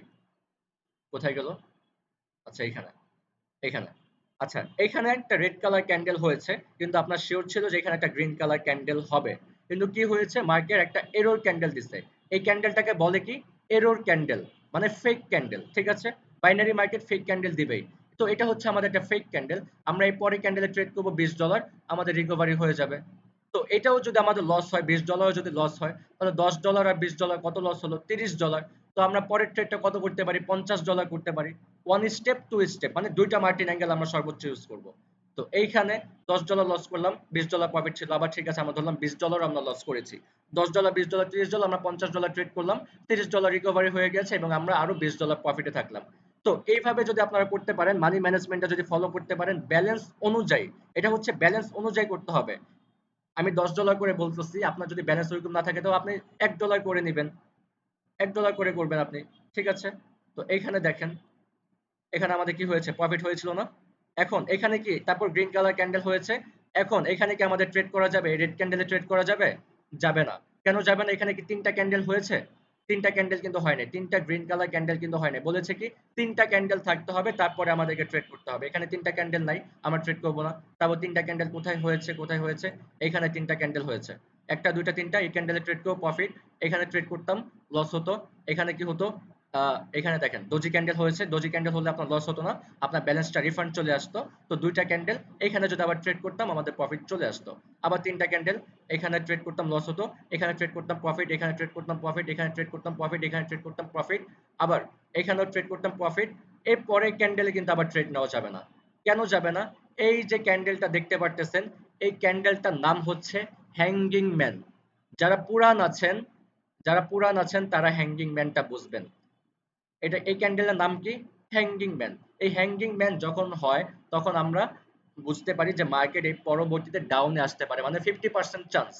কোথায় গেল? আচ্ছা, এইখানে, এখানে। আচ্ছা, এইখানে একটা রেড কালার ক্যান্ডেল হয়েছে, কিন্তু আপনার শিওর ছিল যে এখানে একটা গ্রিন কালার ক্যান্ডেল হবে। কিন্তু কি হয়েছে? মার্কেট একটা এরর ক্যান্ডেল দিছে। এই ক্যান্ডেলটাকে বলে কি? এরর ক্যান্ডেল, মানে ফেক ক্যান্ডেল। ঠিক আছে? বাইনারি মার্কেট ফেক ক্যান্ডেল দিবেই। তো এটা হচ্ছে আমাদের একটা ফেক ক্যান্ডেল। আমরা এই পরে ক্যান্ডেলে ট্রেড করব $20, আমাদের রিকভারি হয়ে যাবে। তো এটাও যদি আমাদের লস হয়, $20 যদি লস হয়, তাহলে $10 আর $20 কত লস হলো? $30। তো আমরা পরের ট্রেডটা কত করতে পারি, $50 করতে পারি। 1 স্টেপ 2 স্টেপ মানে দুইটা মার্টিন অ্যাঙ্গেল আমরা সর্বোচ্চ ইউজ করব। তো এইখানে $10 লস করলাম, $20 প্রফিট ছিল। আবার ঠিক আছে, আমরা ধরলাম $20 আমরা লস করেছি। $10 $20 $30 আমরা $50 ট্রেড করলাম, $30 রিকভারি হয়ে গেছে এবং আমরা আরো $20 প্রফিটে থাকলাম। তো এইভাবে যদি আপনারা করতে পারেন, মানি ম্যানেজমেন্টটা যদি ফলো করতে পারেন ব্যালেন্স অনুযায়ী, এটা হচ্ছে ব্যালেন্স অনুযায়ী করতে হবে। আমি $10 করে বলতেছি, আপনার যদি ব্যালেন্স ওইরকম না থাকে তো আপনি $1 করে নেবেন, $1 করে করবেন আপনি। ঠিক আছে? তো এইখানে দেখেন, এখানে আমাদের কি হয়েছে, প্রফিট হয়েছিল না? এখন এখানে কি তারপর গ্রিন কালার ক্যান্ডেল হয়েছে। এখন এখানে কি আমাদের ট্রেড করা যাবে, রেড ক্যান্ডেলে ট্রেড করা যাবে? যাবে না। কেন যাবে না? এখানে কি তিনটা ক্যান্ডেল হয়েছে? তিনটা ক্যান্ডেল কিন্তু হয় নাই, তিনটা গ্রিন কালার ক্যান্ডেল কিন্তু হয় নাই। বলেছে কি তিনটা ক্যান্ডেল থাকতে হবে তারপরে আমাদেরকে ট্রেড করতে হবে। এখানে তিনটা ক্যান্ডেল নাই, আমরা ট্রেড করবো না। তারপর তিনটা ক্যান্ডেল কোথায় হয়েছে, কোথায় হয়েছে? এখানে তিনটা ক্যান্ডেল হয়েছে, একটা দুইটা তিনটা। এই ক্যান্ডেলে ট্রেড করবো প্রফিট, এখানে ট্রেড করতাম লস হতো। এখানে কি হতো, এখানে দেখেন ডোজি ক্যান্ডেল হয়েছে, ডোজি ক্যান্ডেল হলে আপনার লস হতো না, আপনার ব্যালেন্সটা রিফান্ড চলে আসতো। তো দুইটা ক্যান্ডেল এখানে যদি আবার ট্রেড করতাম আমাদের প্রফিট চলে আসতো। আবার তিনটা ক্যান্ডেল এখানে ট্রেড করতাম লস হতো, এখানে ট্রেড করতাম প্রফিট, এখানে ট্রেড করতাম প্রফিট, এখানে ট্রেড করতাম প্রফিট, এখানে ট্রেড করতাম প্রফিট, আবার এখানেও ট্রেড করতাম প্রফিট। এর পরের ক্যান্ডেলে কিন্তু আবার ট্রেড নেওয়া যাবে না। কেন যাবে না? এই যে ক্যান্ডেলটা দেখতে পারতেছেন, এই ক্যান্ডেলটার নাম হচ্ছে হ্যাঙ্গিং ম্যান। যারা পুরান আছেন, যারা পুরান আছেন তারা হ্যাঙ্গিং ম্যানটা বুঝবেন। এটা এই ক্যান্ডেলের নাম কি? Hanging man. এই হ্যাঙ্গিং ম্যান যখন হয় তখন আমরা বুঝতে পারি যে মার্কেট এই পরবর্তীতে ডাউনে আসতে পারে, মানে 50% চান্স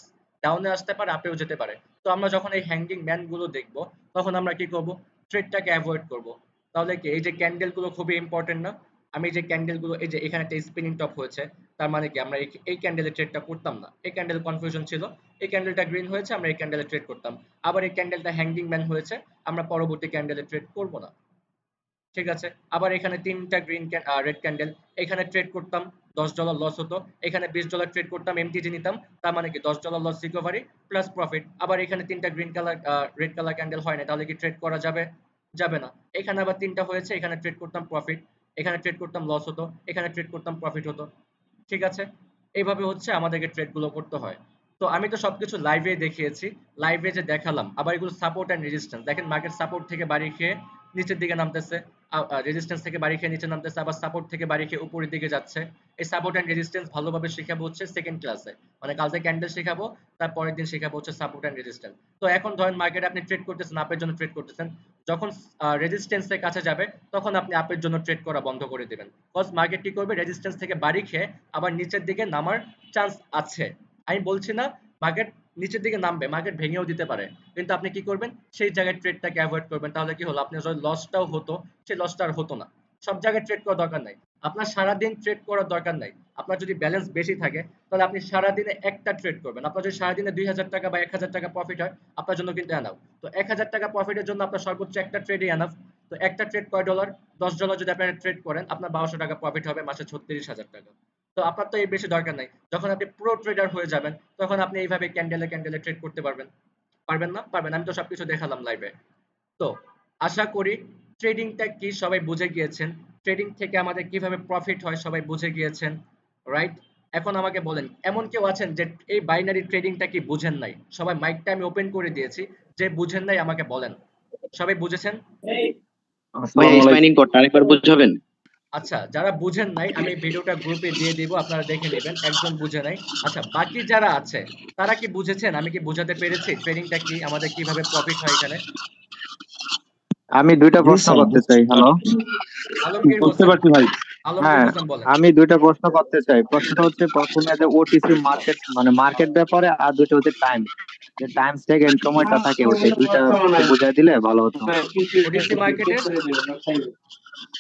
ডাউনে আসতে পারে, আপেও যেতে পারে। তো আমরা যখন এই হ্যাঙ্গিং ম্যান গুলো দেখবো তখন আমরা কি করব, ট্রেডটাকে অ্যাভয়েড করব। তাহলে কি এই যে ক্যান্ডেল গুলো খুবই ইম্পর্টেন্ট না? আমি এই যে ক্যান্ডেল গুলো, এই যে এখানে একটা স্পিনিং টপ হয়েছে, তার মানে কি আমরা এই ক্যান্ডেলের ট্রেডটা করতাম না। এই ক্যান্ডেল কনফিউশন ছিল, এই ক্যান্ডেলটা গ্রিন হয়েছে আমরা এই ক্যান্ডেলে ট্রেড করতাম। আবার এই ক্যান্ডেলটা হ্যাঙ্গিং ম্যান হয়েছে, আমরা পরবর্তী ক্যান্ডেলে ট্রেড করব না। ঠিক আছে? আবার এখানে তিনটা গ্রিন রেড ক্যান্ডেল, এখানে ট্রেড করতাম $10 লস হতো, এখানে $20 ট্রেড করতাম এমটিজি নিতাম, তার মানে কি $10 লস রিকভারি প্লাস প্রফিট। আবার এখানে তিনটা green colour red colour candle হয় না, তাহলে কি ট্রেড করা যাবে? যাবে না। এখানে আবার তিনটা হয়েছে, এখানে ট্রেড করতাম প্রফিট, এখানে ট্রেড করতাম লস হতো, এখানে ট্রেড করতাম প্রফিট হতো। ঠিক আছে? এইভাবে হচ্ছে আমাদেরকে ট্রেড গুলো করতে হয়। তো আমি তো সবকিছু লাইভে দেখিয়েছি, লাইভে যে দেখালাম। আবার এগুলো সাপোর্ট এন্ড রেজিস্ট্যান্স, দেখেন মার্কেট সাপোর্ট থেকে বাড়ি খেয়ে নিচের দিকে নামতেছে, রেজিস্ট্যান্স থেকে বাড়ি খেয়ে নিচে নামতেছে, আবার সাপোর্ট থেকে বাড়ি খেয়ে উপরের দিকে যাচ্ছে। এই সাপোর্ট এন্ড রেজিস্ট্যান্স ভালোভাবে শেখাবো হচ্ছে সেকেন্ড ক্লাসে, মানে কালকে ক্যান্ডেল শেখাবো, তার পরের দিন শেখাবো হচ্ছে সাপোর্ট এন্ড রেজিস্ট্যান্স। তো এখন ধরেন মার্কেটে আপনি ট্রেড করতেছেন, আপের জন্য ট্রেড করতেছেন, যখন রেজিস্ট্যান্সের কাছে যাবে তখন আপনি আপের জন্য ট্রেড করা বন্ধ করে দিবেন। কজ মার্কেট কি করবে, রেজিস্ট্যান্স থেকে বাড়ি খেয়ে আবার নিচের দিকে নামার চান্স আছে। আমি বলছি না মার্কেট নিচের দিকে নামবে, মার্কেট ভেঙেও দিতে পারে, কিন্তু আপনি কি করবেন, সেই জায়গায় ট্রেডটাকে অ্যাভয়েড করবেন। তাহলে কি হলো, আপনার যদি লসটাও হতো সেই লসটা আর হতো না। সব জায়গায় ট্রেড করার দরকার নাই, আপনার সারাদিন ট্রেড করার দরকার নাই। আপনার যদি ব্যালেন্স বেশি থাকে তাহলে আপনি সারাদিনে একটা ট্রেড করবেন। আপনার যদি সারাদিনে $2000 বা $1000 প্রফিট হয় আপনার জন্য কিন্তু এনাফ। তো $1000 প্রফিটের জন্য আপনার সর্বোচ্চ একটা ট্রেডই এনাফ। তো একটা ট্রেড কয় ডলার? $10 যদি আপনারা ট্রেড করেন আপনার $1200 প্রফিট হবে, মাসে 36,000 টাকা। তো আপনার তো এর বেশি দরকার নাই। যখন আপনি প্রো ট্রেডার হয়ে যাবেন তখন আপনি এইভাবে ক্যান্ডেলে ক্যান্ডেলে ট্রেড করতে পারবেন। পারবেন না? পারবেন। আমি তো সবকিছু দেখালাম লাইভে। তো আশা করি ট্রেডিংটা কি সবাই বুঝে গিয়েছেন। ট্রেডিং থেকে আমাদের কিভাবে প্রফিট হয় সবাই বুঝে গিয়েছেন, রাইট? এখন আমাকে বলেন, এমন কেউ আছেন যে এই বাইনারি ট্রেডিংটা কি বুঝেন নাই? সবাই মাইকটা আমি ওপেন করে দিয়েছি, যে বুঝেন নাই আমাকে বলেন। সবাই বুঝেছেন? ভাইয়া আসসালামু স্পাইনিং আলাইকুম। কোডটা আরেকবার বুঝাবেন? আচ্ছা, যারা বুঝেন নাই আমি ভিডিওটা গ্রুপে দিয়ে দিব, আপনারা দেখে নেবেন। একজন বুঝে নাই। আচ্ছা, বাকি যারা আছে তারা কি বুঝেছেন? আমি কি বুঝাতে পেরেছি ট্রেডিংটা কি, আমাদের কিভাবে প্রফিট হয় এখানে? আমি দুইটা জি প্রশ্ন স্যার, করতে বুঝতে চাই। হ্যালো। আলমগীর বুঝতে হোসেন, পারছি ভাই। আলমগীর হ্যাঁ, হোসেন বলেন। আমি দুইটা প্রশ্ন করতে চাই। প্রশ্নটা হচ্ছে প্রথমে যে ওটিসি মার্কেট মানে মার্কেট ব্যাপারে, আর দুইটা হচ্ছে টাইম, যে টাইম সেকেন্ড সময়টা থাকে ওইটা, দুইটা একটু বুঝাই দিলে ভালো হতো। ওডিসি মার্কেটের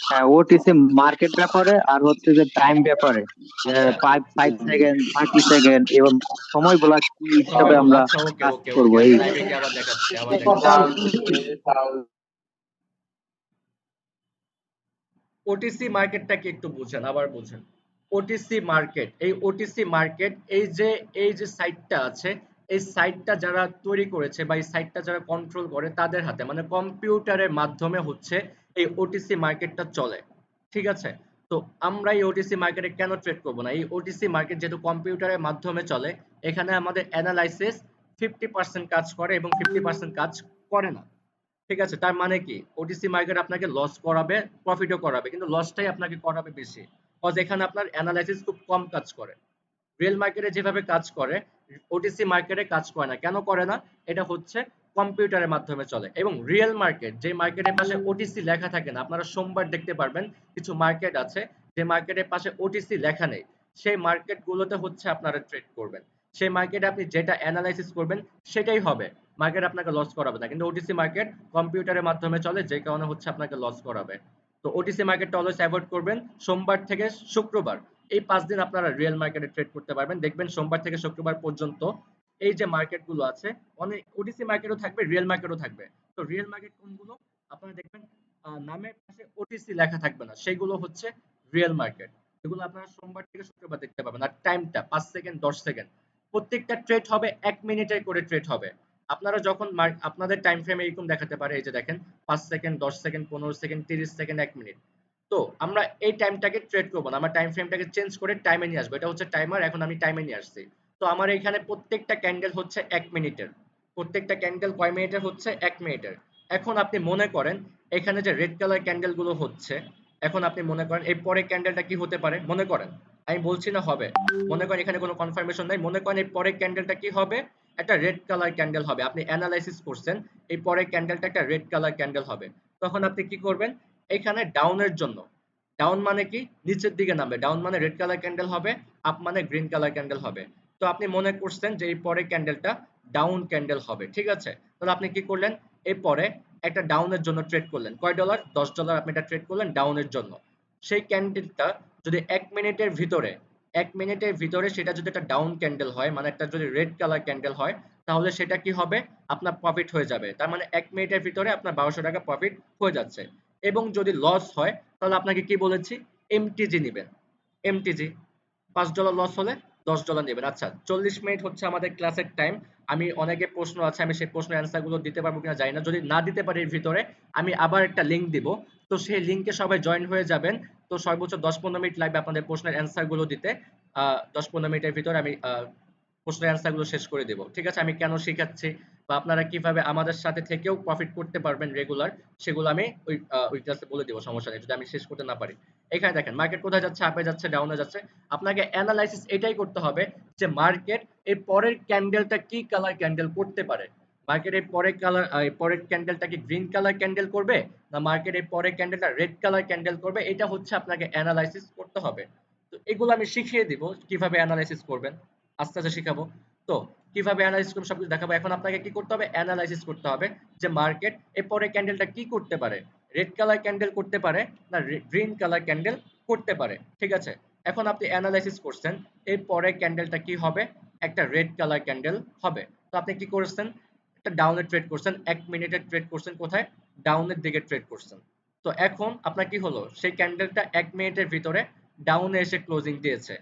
হ্যাঁ, ওটিসি মার্কেট ব্যাপারে আর হচ্ছে যে টাইম ব্যাপারে, যে আচ্ছা 5 সেকেন্ড 30 সেকেন্ড এবং সময়গুলা কি হিসাবে সময়গুলো, আমরা আচ্ছা ওকে কাজ ওকে করব ওকে, আমি এই। লাইভে গিয়ে আবার দেখাচ্ছি, আবার দেখাচ্ছি। ওটিসি মার্কেটটা কি একটু বুঝেন, আবার বুঝেন। ওটিসি মার্কেট, এই ওটিসি মার্কেট, এই যে সাইটটা আছে, এই সাইটটা যারা তৈরি করেছে বা এই সাইটটা যারা কন্ট্রোল করে তাদের হাতে, মানে কম্পিউটারের মাধ্যমে হচ্ছে এই ওটিসি মার্কেটটা চলে। ঠিক আছে? তো আমরা এই ওটিসি মার্কেটে কেন ট্রেড করব না? এই ওটিসি মার্কেট যেহেতু কম্পিউটারের মাধ্যমে চলে, এখানে আমাদের অ্যানালাইসিস 50% কাজ করে এবং 50% কাজ করে না। ঠিক আছে, তার মানে কি ওটিসি মার্কেট আপনাকে লস করাবে, প্রফিটও করাবে, কিন্তু লসটাই আপনাকে করাবে বেশি, কজ এখানে আপনার অ্যানালাইসিস খুব কম কাজ করে। রিয়েল মার্কেটে যেভাবে কাজ করে ওটিসি মার্কেটে কাজ করে না। কেন করে না? এটা হচ্ছে কম্পিউটারের মাধ্যমে চলে। এবং রিয়েল মার্কেট, যে মার্কেটের পাশে ওটিসি লেখা থাকে না, আপনারা সোমবার দেখতে পারবেন কিছু মার্কেট আছে যে মার্কেটের পাশে ওটিসি লেখা নেই, সেই মার্কেট গুলোতে হচ্ছে আপনারা ট্রেড করবেন। সেই মার্কেটে আপনি যেটা অ্যানালাইসিস করবেন সেটাই হবে, মার্কেট আপনাকে লস করাবে না। কিন্তু ওটিসি মার্কেট কম্পিউটারের মাধ্যমে চলে, যে কারণে হচ্ছে আপনাকে লস করাবে। তো ওটিসি মার্কেটটা অলওয়েজ অ্যাভয়েড করবেন। সোমবার থেকে শুক্রবার এই 5 দিন আপনারা রিয়েল মার্কেটে ট্রেড করতে পারবেন। দেখবেন সোমবার থেকে শুক্রবার পর্যন্ত এই যে মার্কেট গুলো আছে, অনেক ওটিসি মার্কেটও থাকবে, রিয়েল মার্কেটও থাকবে। তো রিয়েল মার্কেট কোনগুলো? আপনারা দেখবেন নামের পাশে ওটিসি লেখা থাকবে না, সেগুলো হচ্ছে রিয়েল মার্কেট। এগুলো আপনারা সোমবার থেকে শুক্রবার দেখতে পাবেন। আর টাইমটা 5 সেকেন্ড 10 সেকেন্ড, প্রত্যেকটা ট্রেড হবে 1 মিনিটের করে ট্রেড হবে। আপনারা যখন আপনাদের টাইম ফ্রেমে এরকম দেখাতে পারে, এই যে দেখেন 5 second 10 second 15 second 30 second 1 minute. তো আমরা এই টাইমটাকে ট্রেড করবো না, আমরা টাইম ফ্রেমটাকে চেঞ্জ করে টাইমে নিয়ে আসবো। এটা হচ্ছে টাইমার, এখন আমি টাইমে নিয়ে আসছি। তো আমার এখানে প্রত্যেকটা ক্যান্ডেল হচ্ছে 1 মিনিটের, প্রত্যেকটা ক্যান্ডেল কয় মিনিটের হচ্ছে? 1 মিনিটের। এখন আপনি মনে করেন এখানে যে রেড কালার ক্যান্ডেল গুলো হচ্ছে, এখন আপনি মনে করেন এই পরের ক্যান্ডেলটা কি হতে পারে? মনে করেন, আমি বলছি না হবে, মনে করেন এখানে কোনো কনফার্মেশন নাই, মনে করেন এই পরের ক্যান্ডেলটা কি হবে? একটা রেড কালার ক্যান্ডেল হবে। আপনি অ্যানালাইসিস করছেন এই পরের ক্যান্ডেলটা একটা রেড কালার ক্যান্ডেল হবে। তখন আপনি কি করবেন? এখানে ডাউনের জন্য, ডাউন মানে কি? নিচের দিকে নামবে, ডাউন মানে রেড কালার ক্যান্ডেল হবে, আপ মানে গ্রিন কালার ক্যান্ডেল হবে। তো আপনি মনে করছেন যে এই পরের ক্যান্ডেলটা ডাউন ক্যান্ডেল হবে, ঠিক আছে? তাহলে আপনি কি করলেন? এই পরে একটা ডাউনের জন্য ট্রেড করলেন, কয় ডলার? $10 আপনি এটা ট্রেড করলেন ডাউনের জন্য। সেই ক্যান্ডেলটা যদি 1 মিনিটের ভিতরে, 1 মিনিটের ভিতরে সেটা যদি একটা ডাউন ক্যান্ডেল হয়, মানে একটা যদি রেড কালার ক্যান্ডেল হয়, তাহলে সেটা কি হবে? আপনার প্রফিট হয়ে যাবে। তার মানে 1 মিনিটের ভিতরে আপনার $1200 প্রফিট হয়ে যাচ্ছে। এবং যদি লস হয়, তাহলে আপনাকে কি বলেছি? এমটিজি নিবেন। এমটিজি $5 লস হলে $10 নেবেন। আচ্ছা, 40 মিনিট হচ্ছে আমাদের ক্লাসের টাইম। আমি অনেকের প্রশ্ন আছে, আমি সেই প্রশ্নের অ্যান্সার গুলো দিতে পারবো কিনা জানি না। যদি না দিতে পারি এর ভিতরে, আমি আবার একটা লিঙ্ক দিব। তো সেই লিঙ্কে সবাই জয়েন হয়ে যাবেন। তো সর্বোচ্চ 10-15 মিনিট লাগবে আপনাদের প্রশ্নের অ্যান্সার গুলো দিতে। 10-15 মিনিটের ভিতরে আমি প্রশ্নের অ্যান্সার গুলো শেষ করে দেবো। ঠিক আছে? আমি কেন শিখাচ্ছি বা আপনারা কিভাবে আমাদের সাথে থেকেও প্রফিট করতে পারবেন রেগুলার, সেগুলো আমি ওই ক্লাসে বলে দেবো, সমস্যা নেই যদি আমি শেষ করতে না পারি। এখানে দেখেন মার্কেট কোথায় যাচ্ছে? আপে যাচ্ছে, ডাউনে যাচ্ছে। আপনাকে অ্যানালাইসিস এটাই করতে হবে যে মার্কেট এর পরের ক্যান্ডেলটা কি কালার ক্যান্ডেল করতে পারে। মার্কেট এর পরের কালার, পরের ক্যান্ডেলটা কি গ্রিন কালার ক্যান্ডেল করবে, না মার্কেট এর পরের ক্যান্ডেলটা রেড কালার ক্যান্ডেল করবে, এটা হচ্ছে আপনাকে অ্যানালাইসিস করতে হবে। তো এগুলো আমি শিখিয়ে দিব কিভাবে অ্যানালাইসিস করবেন, আস্তে আস্তে শিখাবো। তো কিভাবে অ্যানালাইসিস করবেন সবকিছু দেখাবো। এখন আপনাকে কি করতে হবে? অ্যানালাইসিস করতে হবে যে মার্কেট এর পরের ক্যান্ডেলটা কি করতে পারে, রেড কালার ক্যান্ডেল করতে পারে না গ্রিন কালার ক্যান্ডেল করতে পারে। ঠিক আছে? এখন আপনি অ্যানালাইসিস করছেন এর পরের ক্যান্ডেলটা কি হবে? একটা রেড কালার ক্যান্ডেল হবে। তো আপনি কি করেছেন? একটা ডাউনে ট্রেড করছেন, 1 মিনিটের ট্রেড করছেন, কোথায়? ডাউনের দিকে ট্রেড করছেন। তো এখন আপনার কি হলো? সেই ক্যান্ডেলটা 1 মিনিটের ভিতরে ডাউনে এসে ক্লোজিং দিয়েছে।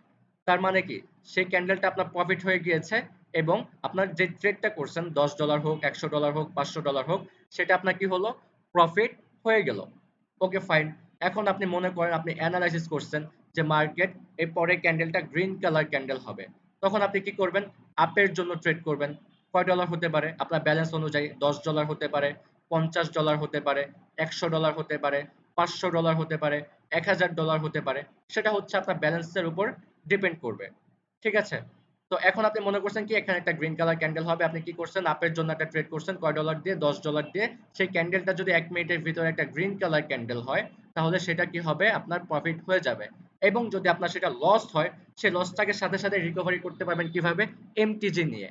তার মানে কি? সেই ক্যান্ডেলটা আপনার প্রফিট হয়ে গিয়েছে এবং আপনার যে ট্রেডটা করছেন $10 হোক, $100 হোক, $500 হোক, সেটা আপনার কি হলো? প্রফিট হয়ে গেল। Okay fine. এখন আপনি মনে করেন আপনি অ্যানালাইসিস করছেন যে মার্কেট এর পরের ক্যান্ডেলটা গ্রিন কালার ক্যান্ডেল হবে। তখন আপনি কি করবেন? আপের জন্য ট্রেড করবেন। কয় ডলার হতে পারে? আপনার ব্যালেন্স অনুযায়ী $10 হতে পারে, $50 হতে পারে, $100 হতে পারে, $500 হতে পারে, $1000 হতে পারে। সেটা হচ্ছে আপনার ব্যালেন্সের উপর ডিপেন্ড করবে। ঠিক আছে? তো এখন আপনি মনে করছেন কি এখানে একটা গ্রিন কালার ক্যান্ডেল হবে, আপনি কি করছেন? আপের জন্য একটা ট্রেড করছেন, কয় ডলার দিয়ে? $10 দিয়ে। সেই ক্যান্ডেলটা যদি 1 মিনিটের ভিতরে একটা গ্রিন কালার ক্যান্ডেল হয়, তাহলে সেটা কি হবে? আপনার প্রফিট হয়ে যাবে। এবং যদি আপনার সেটা লস হয়, সেই লসটাকে সাথে সাথে রিকভারি করতে পারবেন কিভাবে? এমটিজি নিয়ে।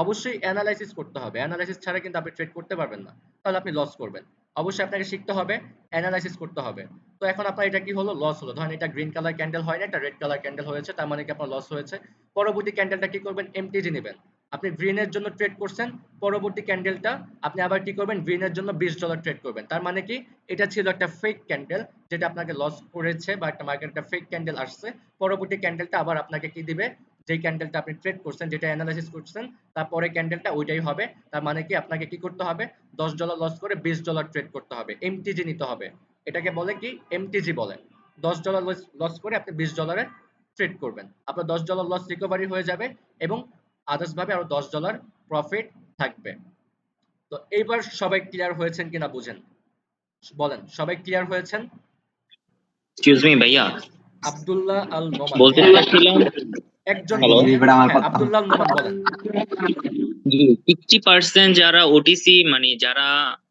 অবশ্যই অ্যানালাইসিস করতে হবে, অ্যানালাইসিস ছাড়া কিন্তু আপনি ট্রেড করতে পারবেন না, তাহলে আপনি লস করবেন। অবশ্যই আপনাকে শিখতে হবে, অ্যানালাইসিস করতে হবে। তো এখন আপনার এটা কি হলো? লস হলো। ধরেন এটা গ্রিন কালার ক্যান্ডেল হয় না, এটা রেড কালার ক্যান্ডেল হয়েছে, তার মানে কি আপনার লস হয়েছে। পরবর্তী ক্যান্ডেলটা কি করবেন? এমটিজি নেবেন। আপনি গ্রিনের জন্য ট্রেড করছেন, পরবর্তী ক্যান্ডেলটা আপনি আবার কি করবেন? গ্রিনের জন্য $20 ট্রেড করবেন। তার মানে কি? এটা ছিল একটা ফেক ক্যান্ডেল যেটা আপনাকে লস করেছে, বা একটা মার্কেট একটা ফেক ক্যান্ডেল আসছে। পরবর্তী ক্যান্ডেলটা আবার আপনাকে কি দিবে? যেই ক্যান্ডেলটা আপনি ট্রেড করছেন, যেটা অ্যানালাইসিস করছেন, তারপরে ক্যান্ডেলটা ওইটাই হবে। তার মানে কি? আপনাকে কি করতে হবে? $10 লস করে $20 ট্রেড করতে হবে, এমটিজি নিতে হবে। এটাকে বলে কি? এমটিজি বলে। $10 লস করে আপনি $20 ট্রেড করবেন, আপনার $10 লস রিকভারি হয়ে যাবে এবং আদার্স ভাবে আরো $10 প্রফিট থাকবে। তো এইবার সবাই ক্লিয়ার হয়েছেন কিনা বুঝেন, বলেন সবাই ক্লিয়ার হয়েছেন? এক্সকিউজ মি ভাইয়া, আব্দুল্লাহ আল নোমান, বলতে হ্যাঁ চাচ্ছিলাম। একজন হ্যালো। বলেন। হ্যাঁ আব্দুল্লাহ আল নোমান বলেন। জি, 60% যারা ওটিসি মানে যারা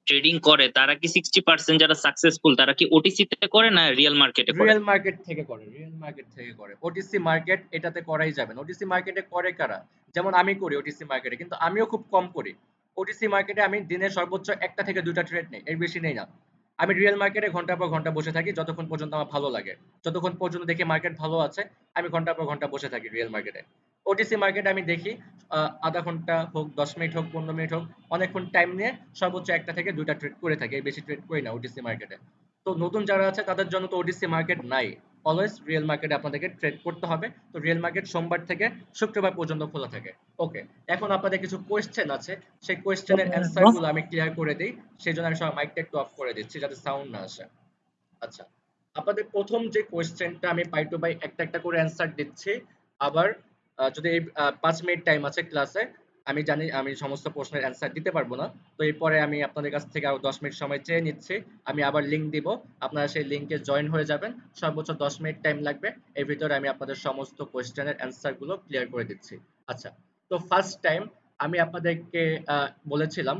ট্রেডিং করে তারা কি 60% যারা সাকসেসফুল তারা কি ওটিসি তে করে না রিয়েল মার্কেটে করে? রিয়েল মার্কেট থেকে করে, রিয়েল মার্কেট থেকে করে। ওটিসি মার্কেট এটাতে করাই যাবে না। ওটিসি মার্কেটে করে কারা? যেমন আমি করি ওটিসি মার্কেটে, কিন্তু আমিও খুব কম করি। ওটিসি মার্কেটে আমি দিনে সর্বোচ্চ একটা থেকে দুইটা ট্রেড নেই, এর বেশি নেই না। আমি রিয়েল মার্কেটে ঘন্টার পর ঘন্টা বসে থাকি যতক্ষণ পর্যন্ত আমার ভালো লাগে। যতক্ষণ পর্যন্ত দেখি মার্কেট ভালো আছে আমি ঘন্টার পর ঘন্টা বসে থাকি রিয়েল মার্কেটে। ওটিসি মার্কেটে আমি দেখি আধা ঘন্টা হোক, 10 মিনিট হোক, 15 মিনিট হোক, অনেকক্ষণ টাইম নিয়ে সর্বোচ্চ একটা থেকে দুইটা ট্রেড করে থাকি, এর বেশি ট্রেড করি না ওটিসি মার্কেটে। তো নতুন যারা আছে তাদের জন্য তো ওটিসি মার্কেট নাই, অলওয়েজ রিয়েল মার্কেটে আপনাদেরকে ট্রেড করতে হবে। তো রিয়েল মার্কেট সোমবার থেকে শুক্রবার পর্যন্ত খোলা থাকে। ওকে, এখন আপনাদের কিছু কোয়েশ্চেন আছে, সেই কোয়েশ্চেনের অ্যান্সার গুলো আমি ক্লিয়ার করে দিই। সেই জন্য আমি সবার মাইকটা একটু অফ করে দিচ্ছি যাতে সাউন্ড না আসে। আচ্ছা, আপনাদের প্রথম যে কোয়েশ্চেনটা আমি পাই টু পাই একটা একটা করে অ্যান্সার দিচ্ছি। আবার যদি 5 মিনিট টাইম আছে ক্লাসে, আমি জানি আমি সমস্ত প্রশ্নের অ্যান্সার দিতে পারবো না। তো এরপরে আমি আপনাদের কাছ থেকে আরো 10 মিনিট সময় চেয়ে নিচ্ছি। আমি আবার লিঙ্ক দিব, আপনারা সেই লিঙ্কে জয়েন হয়ে যাবেন। সর্বোচ্চ 10 মিনিট টাইম লাগবে, এর ভিতরে আমি আপনাদের সমস্ত কোয়েশ্চেনের অ্যান্সার গুলো ক্লিয়ার করে দিচ্ছি। আচ্ছা, তো ফার্স্ট টাইম আমি আপনাদেরকে বলেছিলাম,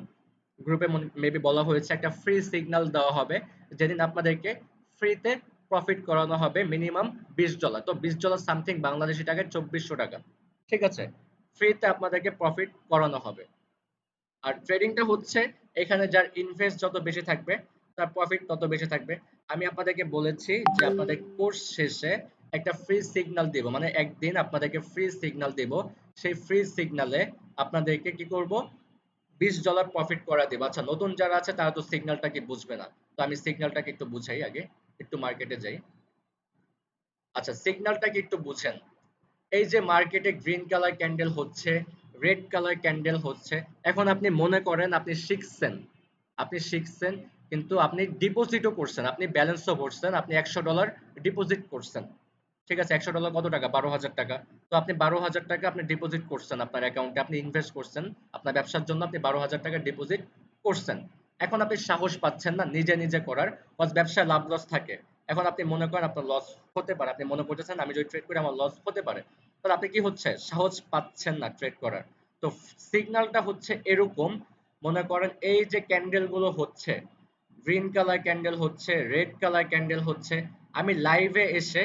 গ্রুপে মেবি বলা হয়েছে একটা ফ্রি সিগন্যাল দেওয়া হবে, যেদিন আপনাদেরকে ফ্রিতে প্রফিট করানো হবে মিনিমাম $20। তো $20 সামথিং বাংলাদেশি টাকায় 2400 টাকা। ঠিক আছে, ফ্রিতে আপনাদেরকে প্রফিট করানো হবে। আর ট্রেডিংটা হচ্ছে এখানে যার ইনভেস্ট যত বেশি থাকবে তার প্রফিট তত বেশি থাকবে। আমি আপনাদেরকে বলেছি যে আপনাদের কোর্স শেষে একটা ফ্রি সিগন্যাল দেব, মানে একদিন আপনাদেরকে ফ্রি সিগন্যাল দেব। সেই ফ্রি সিগন্যালে আপনাদেরকে কি করব, $20 প্রফিট করা দেব। আচ্ছা, নতুন যারা আছে তারা তো সিগন্যালটা কি বুঝবে না, তো আমি সিগন্যালটাকে একটু বুঝাই আগে, একটু মার্কেটে যাই। আচ্ছা, সিগন্যালটা কি একটু বুঝেন। এই যে মার্কেটে গ্রিন কালার ক্যান্ডেল হচ্ছে, রেড কালার ক্যান্ডেল হচ্ছে, এখন আপনি মনে করেন আপনি শিখছেন, কিন্তু আপনি ডিপোজিটও করছেন, আপনি ব্যালেন্সও ভরছেন, আপনি $100 ডিপোজিট করছেন। ঠিক আছে, $100 কত টাকা? 12,000 টাকা। তো আপনি 12,000 টাকা আপনি ডিপোজিট করছেন আপনার অ্যাকাউন্টে, আপনি ইনভেস্ট করছেন আপনার ব্যবসার জন্য, আপনি 12,000 টাকা ডিপোজিট করছেন। এখন আপনি সাহস পাচ্ছেন না নিজে নিজে করার, কজ ব্যবসায় লাভ লস থাকে। এখন আপনি মনে করেন আপনার লস হতে পারে, আপনি মনে করতেছেন আমি যদি ট্রেড করি আমার লস হতে পারে, তাহলে আপনি কি হচ্ছে, সাহস পাচ্ছেন না ট্রেড করার। তো সিগন্যালটা হচ্ছে এরকম, মনে করেন এই যে ক্যান্ডেল গুলো হচ্ছে, গ্রিন কালার ক্যান্ডেল হচ্ছে, রেড কালার ক্যান্ডেল হচ্ছে, আমি লাইভে এসে,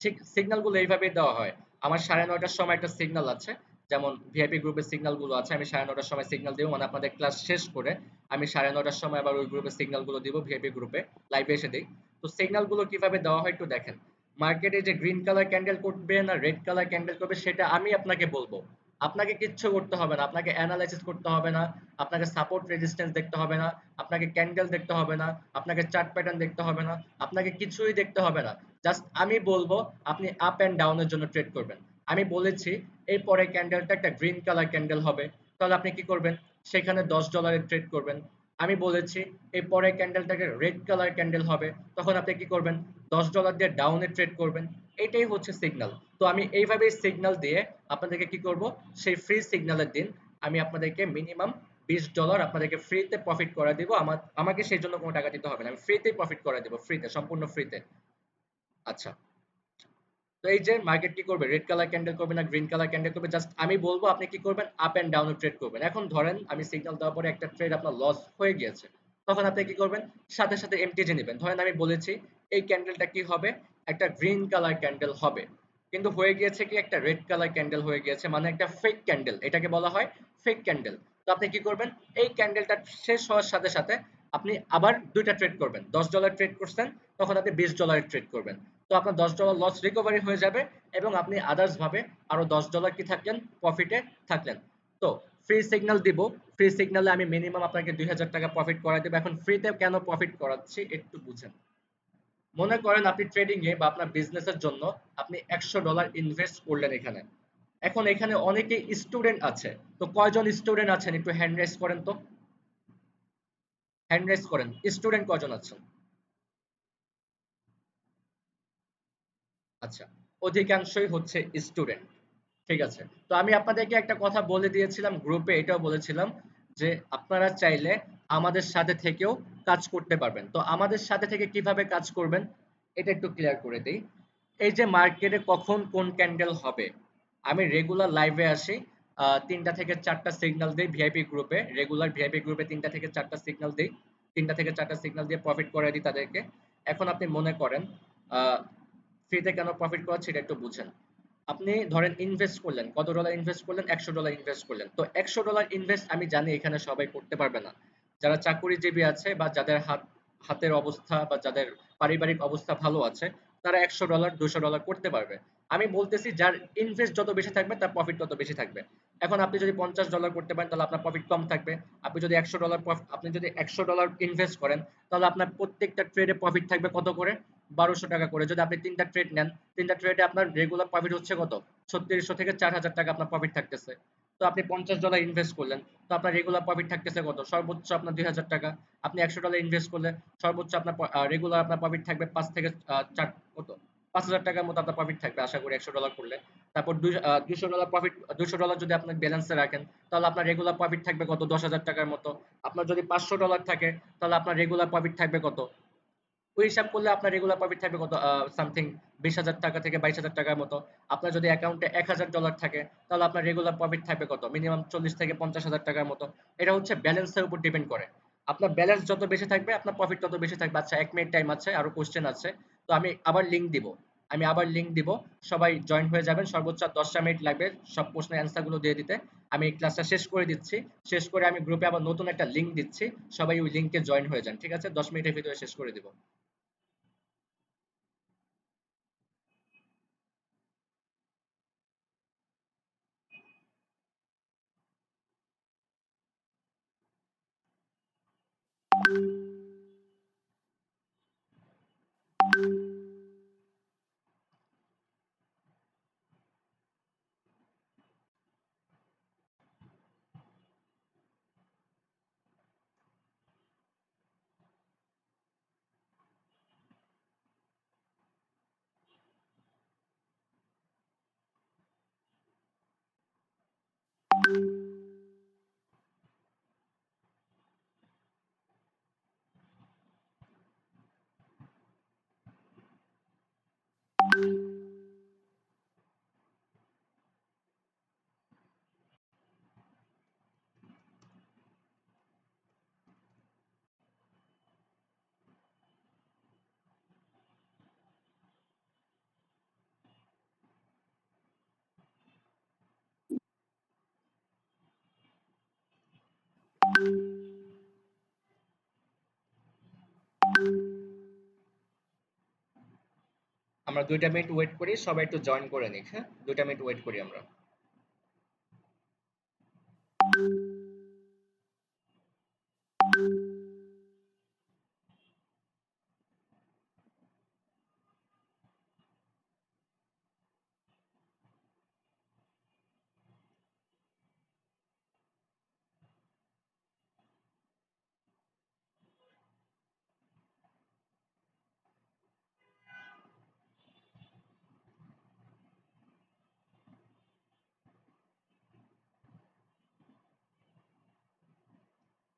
ঠিক সিগন্যাল গুলো এইভাবেই দেওয়া হয়। আমার 9:30টার সময় একটা সিগন্যাল আছে, যেমন ভিআইপি গ্রুপের সিগন্যাল গুলো আছে, আমি 9:30টার সময় সিগন্যাল দিব, মানে আপনাদের ক্লাস শেষ করে আমি 9:30টার সময় আবার ওই গ্রুপের সিগন্যাল গুলো দিব, ভিআইপি গ্রুপে লাইভে এসে দিই। তো সিগন্যাল গুলো কিভাবে দেওয়া হয় একটু দেখেন। মার্কেটে যে গ্রিন কালার ক্যান্ডেল করবে না রেড কালার ক্যান্ডেল করবে সেটা আমি আপনাকে বলবো, আপনাকে কিচ্ছু করতে হবে না, আপনাকে অ্যানালাইসিস করতে হবে না, আপনাকে সাপোর্ট রেজিস্ট্যান্স দেখতে হবে না, আপনাকে ক্যান্ডেল দেখতে হবে না, আপনাকে চার্ট প্যাটার্ন দেখতে হবে না, আপনাকে কিছুই দেখতে হবে না। জাস্ট আমি বলবো আপনি আপ এন্ড ডাউনের জন্য ট্রেড করবেন। আমি বলেছি এরপরে ক্যান্ডেলটা একটা গ্রিন কালার ক্যান্ডেল হবে, তাহলে আপনি কি করবেন, সেখানে $10 ট্রেড করবেন। আমি বলেছি এই পরের ক্যান্ডেলটাকে রেড কালার ক্যান্ডেল হবে, তখন আপনি কি করবেন, $10 দিয়ে ডাউনে ট্রেড করবেন। এটাই হচ্ছে সিগন্যাল। তো আমি এইভাবেই সিগন্যাল দিয়ে আপনাদেরকে কি করব, সেই ফ্রি সিগন্যালের দিন আমি আপনাদেরকে মিনিমাম $20 আপনাদেরকে ফ্রিতে প্রফিট করে দিব। আমাকে সেই জন্য কোনো টাকা দিতে হবে না, আমি ফ্রিতেই প্রফিট করে দেব, ফ্রিতে, সম্পূর্ণ ফ্রিতে। আচ্ছা, তো এই যে মার্কেট কি করবে, রেড কালার ক্যান্ডেল করবে না গ্রিন কালার ক্যান্ডেল করবে, জাস্ট আমি বলবো আপনি কি করবেন, আপ এন্ড ডাউন ট্রেড করবেন। এখন ধরেন আমি সিগন্যাল দেওয়ার পরে একটা ট্রেড আপনার লস হয়ে গিয়েছে, তখন আপনি কি করবেন, সাথে সাথে এমটিজি নেবেন। ধরেন আমি বলেছি এই ক্যান্ডেলটা কি হবে, একটা গ্রিন কালার ক্যান্ডেল হবে, কিন্তু হয়ে গিয়েছে কি একটা রেড কালার ক্যান্ডেল হয়ে গিয়েছে, মানে একটা ফেক ক্যান্ডেল, এটাকে বলা হয় ফেক ক্যান্ডেল। তো আপনি কি করবেন, এই ক্যান্ডেলটা শেষ হওয়ার সাথে সাথে আপনি আবার দুইটা ট্রেড করবেন, $10 ট্রেড করছেন, তখন আপনি $20 ট্রেড করবেন। তো আপনার $10 লস রিকভারি হয়ে যাবে, এবং আপনি আদার্স ভাবে আরো $10 কি থাকলেন, প্রফিটে থাকলেন। তো ফ্রি সিগন্যাল দিব, ফ্রি সিগন্যালে আমি মিনিমাম আপনাকে 2,000 টাকা প্রফিট করাই দেবো। এখন ফ্রিতে কেন প্রফিট করাচ্ছি একটু বুঝেন। মনে করেন আপনি ট্রেডিং এ বা আপনার বিজনেসের জন্য আপনি $100 ইনভেস্ট করলেন এখানে। এখন এখানে অনেকে স্টুডেন্ট আছে, তো কয়জন স্টুডেন্ট আছেন একটু হ্যান্ড রেজ করেন তো, হ্যান্ড রেজ করেন, স্টুডেন্ট কয়জন আছেন? আচ্ছা, অধিকাংশই হচ্ছে স্টুডেন্ট। ঠিক আছে, তো আমি আপনাদেরকে একটা কথা বলে দিয়েছিলাম গ্রুপে, এটাও বলেছিলাম যে আপনারা চাইলে আমাদের সাথে থেকেও কাজ করতে পারবেন। তো আমাদের সাথে থেকে কিভাবে কাজ করবেন এটা একটু ক্লিয়ার করে দেই। এই যে মার্কেটে কখন কোন ক্যান্ডেল হবে, আমি রেগুলার লাইভে আসি, ৩টা থেকে ৪টা সিগন্যাল দেই ভিআইপি গ্রুপে, রেগুলার ভিআইপি গ্রুপে ৩টা থেকে ৪টা সিগন্যাল দেই। ৩টা থেকে ৪টা সিগন্যাল দিয়ে প্রফিট করাই দিই তাদেরকে। এখন আপনি মনে করেন ফ্রিতে কেন প্রফিট করাচ্ছি এটা একটু বুঝেন। আপনি ধরেন ইনভেস্ট করলেন, কত ডলার ইনভেস্ট করলেন? $১০০ ইনভেস্ট করলেন। তো $১০০ ইনভেস্ট আমি জানি এখানে সবাই করতে পারবে না। যারা চাকুরিজীবী আছে বা যাদের হাতের অবস্থা বা যাদের পারিবারিক অবস্থা ভালো আছে, তারা $১০০ $২০০ করতে পারবে। আমি বলতেছি যার ইনভেস্ট যত বেশি থাকবে তার প্রফিট তত বেশি থাকবে। এখন আপনি যদি $৫০ করতে পারেন তাহলে আপনার প্রফিট কম থাকবে। আপনি যদি $১০০ ইনভেস্ট করেন তাহলে আপনার প্রত্যেকটা ট্রেডে প্রফিট থাকবে কত করে? $১২০০ করে। যদি আপনি ৩টা ট্রেড নেন, ৩টা ট্রেডে আপনার রেগুলার প্রফিট হচ্ছে কত? ৩৬০০ থেকে ৪০০০ আপনার প্রফিট থাকতেছে। তো আপনি $৫০ ইনভেস্ট করলেন, তো আপনার রেগুলার প্রফিট থাকতেছে কত? সর্বোচ্চ আপনার $২০০০। আপনি $১০০ ইনভেস্ট করলে সর্বোচ্চ আপনার রেগুলার আপনার প্রফিট থাকবে ৫ থেকে ৪ কত? $৫০০০ মতো আপনার প্রফিট থাকবে আশা করি $১০০ করলে। তারপর $২০০ প্রফিট, $২০০ যদি আপনি ব্যালেন্সে রাখেন তাহলে আপনার রেগুলার প্রফিট থাকবে কত? $১০,০০০ মতো। আপনার যদি $৫০০ থাকে তাহলে আপনার রেগুলার প্রফিট থাকবে কত? ওই হিসাব করলে আপনার রেগুলার প্রফিট থাকবে কত? সামথিং $২০,০০০ থেকে $২২,০০০ মতো। আপনার যদি অ্যাকাউন্টে $১,০০০ থাকে তাহলে আপনার রেগুলার প্রফিট থাকবে কত? মিনিমাম $৪০ থেকে $৫০,০০০ মতো। এটা হচ্ছে ব্যালেন্সের উপর ডিপেন্ড করে। আপনার ব্যালেন্স যত বেশি থাকবে আপনার প্রফিট তত বেশি থাকবে। আচ্ছা ১ মিনিট টাইম আছে, আরো কোয়েশ্চেন আছে। তো আমি আবার লিংক দিব। সবাই জয়েন হয়ে যাবেন। সর্বোচ্চ ১০টা মিনিট লাগবে সব প্রশ্নের অ্যান্সার গুলো দিয়ে দিতে। আমি ক্লাসটা শেষ করে দিচ্ছি। শেষ করে আমি গ্রুপে আবার নতুন একটা লিংক দিচ্ছি। সবাই ওই লিংকে জয়েন হয়ে যান। ঠিক আছে? ১০ মিনিটের ভিতরে শেষ করে দিব। আমরা ২টা মিনিট ওয়েট করি, সবাই একটু জয়েন করে নিক। হ্যাঁ, ২টা মিনিট ওয়েট করি আমরা।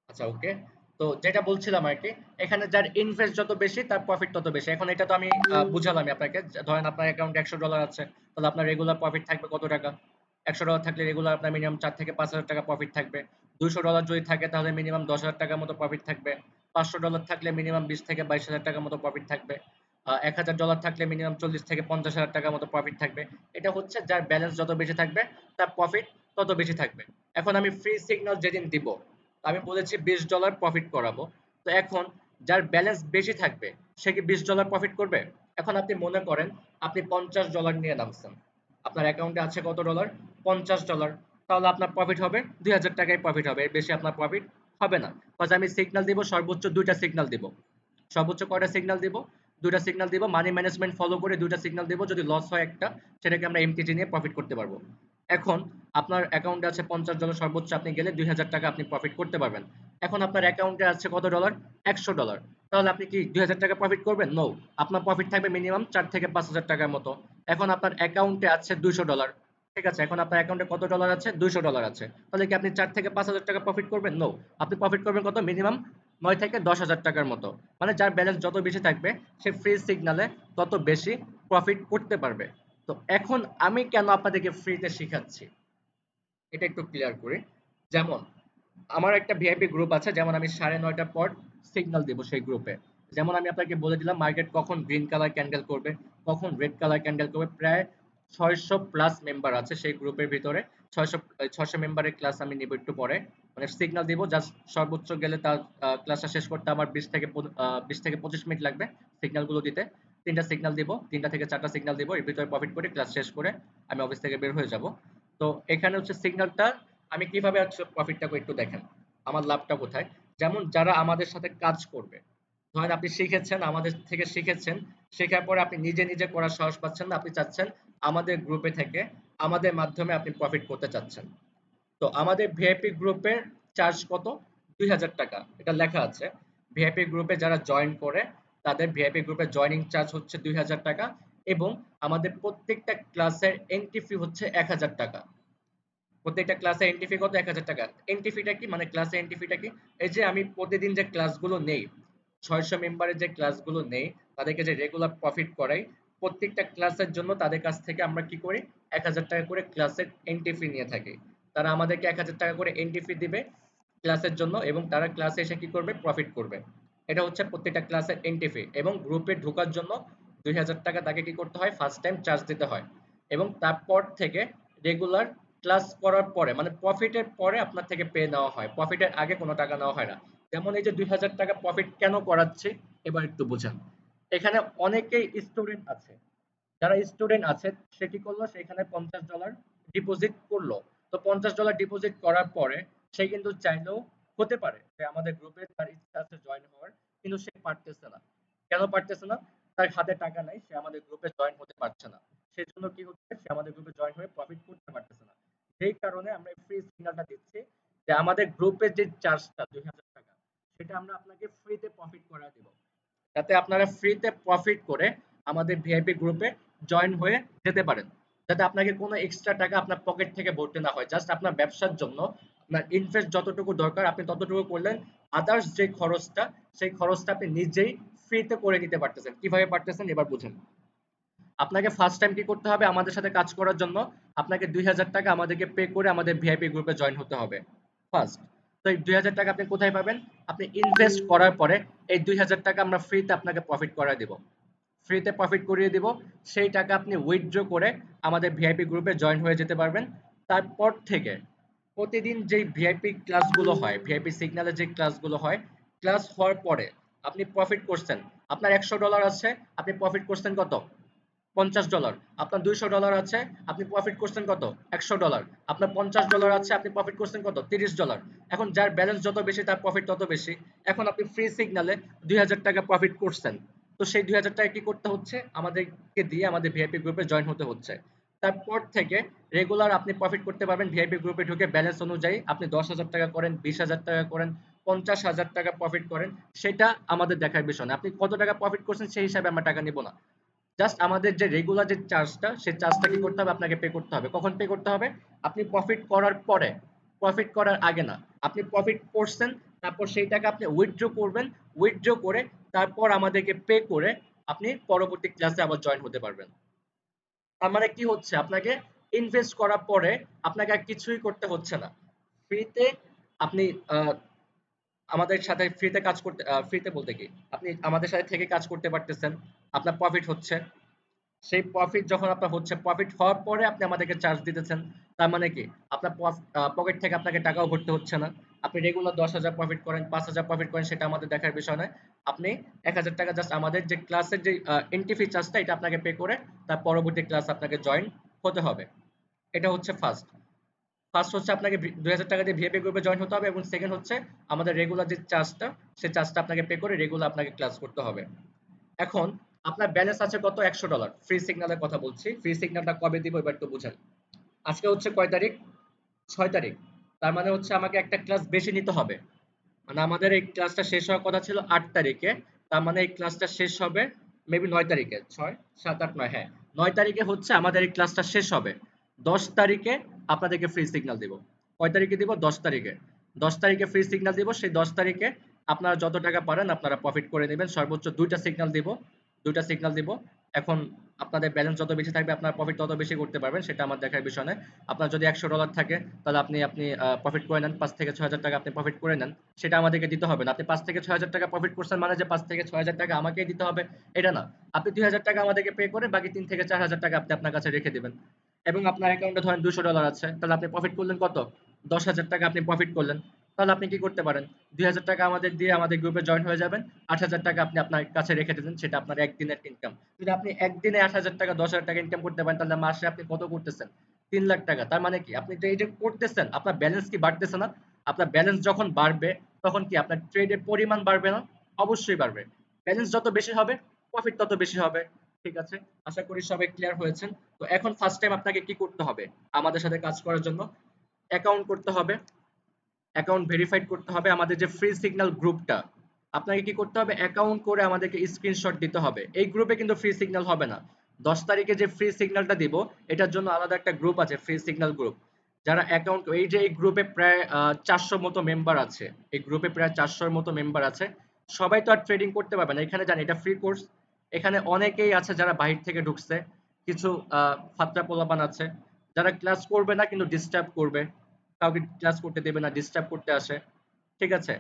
আচ্ছা ওকে। তো যেটা বলছিলাম আরকি, এখানে যার ইনভেস্ট যত বেশি তার প্রফিট তত বেশি। এখন এটা তো আমি বুঝালামই আপনাকে। ধরেন আপনার অ্যাকাউন্টে $১০০ আছে, তাহলে আপনার রেগুলার প্রফিট থাকবে কত টাকা? $১০০ থাকলে রেগুলার আপনার মিনিমাম ৪ থেকে $৫,০০০ প্রফিট থাকবে। $২০০ যদি থাকে তাহলে মিনিমাম $১০,০০০ মতো প্রফিট থাকবে। $৫০০ থাকলে মিনিমাম ২০ থেকে $২২,০০০ মতো প্রফিট থাকবে। $১,০০০ থাকলে মিনিমাম ৪০ থেকে $৫০,০০০ মতো প্রফিট থাকবে। এটা হচ্ছে যার ব্যালেন্স যত বেশি থাকবে তার প্রফিট তত বেশি থাকবে। এখন আমি ফ্রি সিগন্যাল যেদিন দিব, আমি বলেছি $২০ প্রফিট করাবো। তো এখন যার ব্যালেন্স বেশি থাকবে সে কি $২০ প্রফিট করবে? এখন আপনি মনে করেন আপনি $৫০ নিয়ে নামছেন। আপনার অ্যাকাউন্টে আছে কত ডলার? $৫০। তাহলে আপনার প্রফিট হবে ৳২,০০০ প্রফিট হবে। এর বেশি আপনার প্রফিট হবে না। কজ আমি সিগন্যাল দিব, সর্বোচ্চ ২টা সিগন্যাল দিব। সর্বোচ্চ কয়টা সিগন্যাল দিব? ২টা সিগন্যাল দিব। মানি ম্যানেজমেন্ট ফলো করে ২টা সিগন্যাল দিব। যদি লস হয় একটা, সেটাকে আমরা এমটিজি নিয়ে প্রফিট করতে পারবো। এখন আপনার অ্যাকাউন্টে আছে $৫০, সর্বোচ্চ আপনি গেলে $২,০০০ আপনি প্রফিট করতে পারবেন। এখন আপনার অ্যাকাউন্টে আছে কত ডলার? $১০০। তাহলে আপনি কি $২,০০০ প্রফিট করবেন? নো। আপনার প্রফিট থাকবে মিনিমাম ৪ থেকে $৫,০০০ মতো। এখন আপনার অ্যাকাউন্টে আছে $২০০। ঠিক আছে, এখন আপনার অ্যাকাউন্টে কত ডলার আছে? $200 আছে। তাহলে কি আপনি 4 থেকে 5,000 টাকা প্রফিট করবেন? নো। আপনি প্রফিট করবেন কত? মিনিমাম 9 থেকে 10,000 টাকার মতো। মানে যার ব্যালেন্স যত বেশি থাকবে সে ফ্রি সিগন্যালে তত বেশি প্রফিট করতে পারবে। তো এখন আমি কেন আপনাদেরকে ফ্রিতে শিখাচ্ছি এটা একটু ক্লিয়ার করি। যেমন আমার একটা ভিআইপি গ্রুপ আছে, যেমন আমি 9:30টার পর সিগন্যাল দেব সেই গ্রুপে। যেমন আমি আপনাকে বলে দিলাম মার্কেট কখন গ্রিন কালার ক্যান্ডেল করবে, কখন রেড কালার ক্যান্ডেল করবে। প্রায় 600 প্লাস মেম্বার আছে সেই গ্রুপের ভিতরে। 600 মেম্বারের ক্লাস আমি নিব একটু পরে। মানে সিগন্যাল দিব, জাস্ট সর্বোচ্চ গেলে তার ক্লাসটা শেষ করতে আমার 20 থেকে 25 মিনিট লাগবে সিগন্যালগুলো দিতে। 3টা সিগন্যাল দিব, 3টা থেকে 4টা সিগন্যাল দিব, এর ভিতরে প্রফিট করে ক্লাস শেষ করে আমি অফিস থেকে বের হয়ে যাব। তো এখানে হচ্ছে সিগন্যালটা আমি কিভাবে প্রফিটটা করি একটু দেখেন, আমার লাভটা কোথায়। যেমন যারা আমাদের সাথে কাজ করবে, ধরেন আপনি শিখেছেন, আমাদের থেকে শিখেছেন, শেখার পরে আপনি নিজে নিজে করার সাহস পাচ্ছেন না, আপনি চাচ্ছেন আমাদের গ্রুপে থেকে আমাদের মাধ্যমে আপনি প্রফিট করতে চাচ্ছেন। তো আমাদের ভিআইপি গ্রুপের চার্জ কত? 2,000 টাকা, এটা লেখা আছে। ভিআইপি গ্রুপে যারা জয়েন করে তাদের ভিআইপি গ্রুপের জয়নিং চার্জ হচ্ছে 2,000 টাকা, এবং আমাদের প্রত্যেকটা ক্লাসের এন্ট্রি ফি হচ্ছে 1,000 টাকা। প্রত্যেকটা ক্লাসে এন্ট্রি ফি কত? 1,000 টাকা। এন্ট্রি ফিটা কি, মানে ক্লাসে এন্ট্রি ফিটা কি? এই যে আমি প্রতিদিন যে ক্লাসগুলো নেই, 600 মেম্বারের যে ক্লাসগুলো নেই, তাদেরকে যে রেগুলার প্রফিট করাই, প্রত্যেকটা ক্লাসের জন্য তাদের কাছ থেকে আমরা কি করি? 1,000 টাকা করে ক্লাসের এন্ট্রি ফি নিয়ে থাকি। তারা আমাদেরকে 1,000 টাকা করে এন্ট্রি ফি দিবে ক্লাসের জন্য, এবং তারা ক্লাসে এসে কি করবে? প্রফিট করবে। এটা হচ্ছে প্রত্যেকটা ক্লাসের এন্ট্রি ফি। এবং গ্রুপে ঢোকার জন্য 2,000 টাকা তাকে কি করতে হয়? ফার্স্ট টাইম চার্জ দিতে হয়। এবং তারপর থেকে রেগুলার ক্লাস করার পরে, মানে প্রফিটের পরে আপনার থেকে পে নেওয়া হয়, প্রফিটের আগে কোনো টাকা নেওয়া হয় না। যেমন এই যে 2,000 টাকা প্রফিট কেন করাচ্ছি এবার একটু বুঝেন। এখানে অনেকেই স্টুডেন্ট আছে, যারা স্টুডেন্ট আছে সে কি করলো? সেখানে $50 ডিপোজিট করলো। তো $50 ডিপোজিট করার পরে সে কিন্তু চাইলেও হতে পারে যে আমাদের গ্রুপে তার ইচ্ছা আছে জয়েন হওয়ার, কিন্তু সে পারতেছে না। কেন পারতেছে না? তার হাতে টাকা নাই, সে আমাদের গ্রুপে জয়েন হতে পারছে না। সেজন্য কি হচ্ছে? সে আমাদের গ্রুপে জয়েন হয়ে প্রফিট করতে পারতেছে না। যেই কারণে আমরা ফ্রি সিগন্যালটা দিচ্ছি যে আমাদের গ্রুপের যে চার্জটা 2,000 টাকা, সেটা আমরা আপনাকে ফ্রিতে প্রফিট করা দিব, যাতে আপনারা ফ্রিতে প্রফিট করে আমাদের ভিআইপি গ্রুপে জয়েন হয়ে যেতে পারেন। যাতে আপনাকে কোনো এক্সট্রা টাকা আপনার পকেট থেকে ভরতে না হয়। জাস্ট আপনার ব্যবসার জন্য আপনার ইনভেস্ট যতটুকু দরকার আপনি ততটুকু করলেন। আদার্স যে খরচটা, সেই খরচটা আপনি নিজেই ফ্রিতে করে নিতে পারতেছেন। কিভাবে পারতেছেন এবার বুঝেন। আপনাকে ফার্স্ট টাইম কি করতে হবে? আমাদের সাথে কাজ করার জন্য আপনাকে 2,000 টাকা আমাদেরকে পে করে আমাদের ভিআইপি গ্রুপে জয়েন হতে হবে ফার্স্ট। তো এই 2,000 টাকা আপনি কোথায় পাবেন? আপনি ইনভেস্ট করার পরে এই 2,000 টাকা আমরা ফ্রিতে আপনাকে প্রফিট করায় দিব, ফ্রিতে প্রফিট করিয়ে দিব। সেই টাকা আপনি উইথড্র করে আমাদের ভিআইপি গ্রুপে জয়েন হয়ে যেতে পারবেন। তারপর থেকে প্রতিদিন যেই ভিআইপি ক্লাসগুলো হয়, ভিআইপি সিগন্যালের যে ক্লাসগুলো হয়, ক্লাস হওয়ার পরে আপনি প্রফিট করছেন, আপনার $100 আছে, আপনি প্রফিট করছেন কত? $50। আপনার $200 আছে, আপনি প্রফিট করছেন কত? $100। আপনার $50 আছে, আপনি প্রফিট করছেন কত? $30। এখন যার ব্যালেন্স যত বেশি তার প্রফিট তত বেশি। এখন আপনি ফ্রি সিগন্যালে 2,000 টাকা প্রফিট করছেন। তো সেই 2,000 টাকা কি করতে হচ্ছে? আমাদেরকে দিয়ে আমাদের ভিআইপি গ্রুপে জয়েন হতে হচ্ছে। তারপর থেকে রেগুলার আপনি প্রফিট করতে পারবেন ভিআইপি গ্রুপে ঢুকে। ব্যালেন্স অনুযায়ী আপনি 10,000 টাকা করেন, 20,000 টাকা করেন, 50,000 টাকা প্রফিট করেন, সেটা আমাদের দেখার বিষয় না। আপনি কত টাকা প্রফিট করছেন সেই হিসাবে আমরা টাকা নিব না। জাস্ট আমাদের যে রেগুলার যে চার্জটা, সেই চার্জটা কি করতে হবে? আপনাকে পে করতে হবে। কখন পে করতে হবে? আপনি প্রফিট করার পরে, প্রফিট করার আগে না। আপনি প্রফিট করছেন, তারপর সেই টাকা আপনি উইথড্র করবেন। উইথড্র করে তারপর আমাদেরকে পে করে আপনি পরবর্তী ক্লাসে আবার জয়েন হতে পারবেন। তার মানে কি হচ্ছে? আপনাকে ইনভেস্ট করার পরে আপনাকে আর কিছুই করতে হচ্ছে না। ফ্রিতে আপনি আমাদের সাথে ফ্রিতে কাজ করতে, ফ্রিতে বলতে কি, আপনি আমাদের সাথে থেকে কাজ করতে পারতেছেন, আপনার প্রফিট হচ্ছে। সেই প্রফিট যখন আপনার হচ্ছে, প্রফিট হওয়ার পরে আপনি আমাদেরকে চার্জ দিতেছেন। তার মানে কি? আপনার পকেট থেকে আপনাকে টাকাও ভরতে হচ্ছে না। আপনি রেগুলার 10,000 প্রফিট করেন, 5,000 প্রফিট করেন, সেটা আমাদের দেখার বিষয় নয়। আপনি 1,000 টাকা জাস্ট আমাদের যে ক্লাসের যে এন্ট্রি ফি চার্জটা, এটা আপনাকে পে করে তার পরবর্তী ক্লাস আপনাকে জয়েন হতে হবে। এটা হচ্ছে ফার্স্ট। ফার্স্ট হচ্ছে আপনাকে 2,000 টাকা দিয়ে ভিআইপি গ্রুপে জয়েন হতে হবে, এবং সেকেন্ড হচ্ছে আমাদের রেগুলার যে চার্জটা, সেই চার্জটা আপনাকে পে করে রেগুলার আপনাকে ক্লাস করতে হবে। এখন আপনার ব্যালেন্স আছে কত? $100। ফ্রি সিগন্যালের কথা বলছি। ফ্রি সিগন্যালটা কবে দিব এবার একটু বুঝেন। আজকে হচ্ছে কয় তারিখ? 6 তারিখ। তার মানে হচ্ছে আমাকে একটা ক্লাস বেশি নিতে হবে। মানে আমাদের এই ক্লাসটা শেষ হওয়ার কথা ছিল 8 তারিখে। তার মানে এই ক্লাসটা শেষ হবে মেবি 9 তারিখে। 6, 7, 8, 9, হ্যাঁ। 9 তারিখে হচ্ছে আমাদের এই ক্লাসটা শেষ হবে। 10 তারিখে আপনাদেরকে ফ্রি সিগন্যাল দিব। কয় তারিখে দিব? 10 তারিখে। 10 তারিখে ফ্রি সিগন্যাল দিব। সেই 10 তারিখে আপনারা যত টাকা পারেন আপনারা প্রফিট করে নেবেন। সর্বোচ্চ 2টা সিগন্যাল দিব। 2টা সিগন্যাল দিব। এখন আপনাদের ব্যালেন্স যত বেশি থাকবে আপনারা প্রফিট তত বেশি করতে পারবেন, সেটা আমার দেখার বিষয় নয়। আপনার যদি $100 থাকে তাহলে আপনি প্রফিট করে নেন, 5 থেকে 6,000 টাকা আপনি প্রফিট করে নেন। সেটা আমাদেরকে দিতে হবে না। আপনি 5 থেকে 6,000 টাকা প্রফিট করছেন মানে যে 5 থেকে 6,000 টাকা আমাকেই দিতে হবে এটা না। আপনি 2,000 টাকা আমাদেরকে পে করে বাকি 3 থেকে 4,000 টাকা আপনি আপনার কাছে রেখে দিবেন। এবং আপনার অ্যাকাউন্টে ধরেন $200 আছে, তাহলে আপনি প্রফিট করলেন কত? 10,000 টাকা আপনি প্রফিট করলেন। তাহলে আপনি কি করতে পারেন? 2,000 টাকা আমাদের দিয়ে আমাদের গ্রুপে জয়েন হয়ে যাবেন। 8,000 টাকা আপনি আপনার কাছে রেখে দিলেন, সেটা আপনার একদিনের ইনকাম। যদি আপনি একদিনে 8,000 টাকা 10,000 টাকা ইনকাম করতে পারেন তাহলে মাসে আপনি কত করতেছেন? 3 লাখ টাকা। তার মানে কি আপনি যে এই যে করতেছেন আপনার ব্যালেন্স কি বাড়তেছে না? আপনার ব্যালেন্স যখন বাড়বে তখন কি আপনার ট্রেডের পরিমাণ বাড়বে না? অবশ্যই বাড়বে। ব্যালেন্স যত বেশি হবে প্রফিট তত বেশি হবে। ঠিক আছে? আশা করি সবাই ক্লিয়ার হয়েছেন। তো এখন ফার্স্ট টাইম আপনাকে কি করতে হবে? আমাদের সাথে কাজ করার জন্য অ্যাকাউন্ট করতে হবে। অ্যাকাউন্ট ভেরিফাইড করতে হবে। আমাদের যে ফ্রি সিগন্যাল গ্রুপটা, আপনাকে কি করতে হবে? অ্যাকাউন্ট করে আমাদেরকে স্ক্রিনশট দিতে হবে। এই গ্রুপে কিন্তু ফ্রি সিগন্যাল হবে না। 10 তারিখে যে ফ্রি সিগন্যালটা দিব এটার জন্য আলাদা একটা গ্রুপ আছে, ফ্রি সিগন্যাল গ্রুপ। যারা অ্যাকাউন্ট এই যে এই গ্রুপে প্রায় 400 মতো মেম্বার আছে। এই গ্রুপে প্রায় 400 মতো মেম্বার আছে। সবাই তো আর ট্রেডিং করতে পারবে না। এখানে জানি এটা ফ্রি কোর্স। এখানে অনেকেই আছে যারা বাহির থেকে ঢুকছে। কিছু ফাত্রা পোলাপান আছে যারা ক্লাস করবে না কিন্তু ডিস্টার্ব করবে। কাউকে ক্লাস করতে দেবে না, ডিস্টার্ব করতে আসে। ঠিক আছে?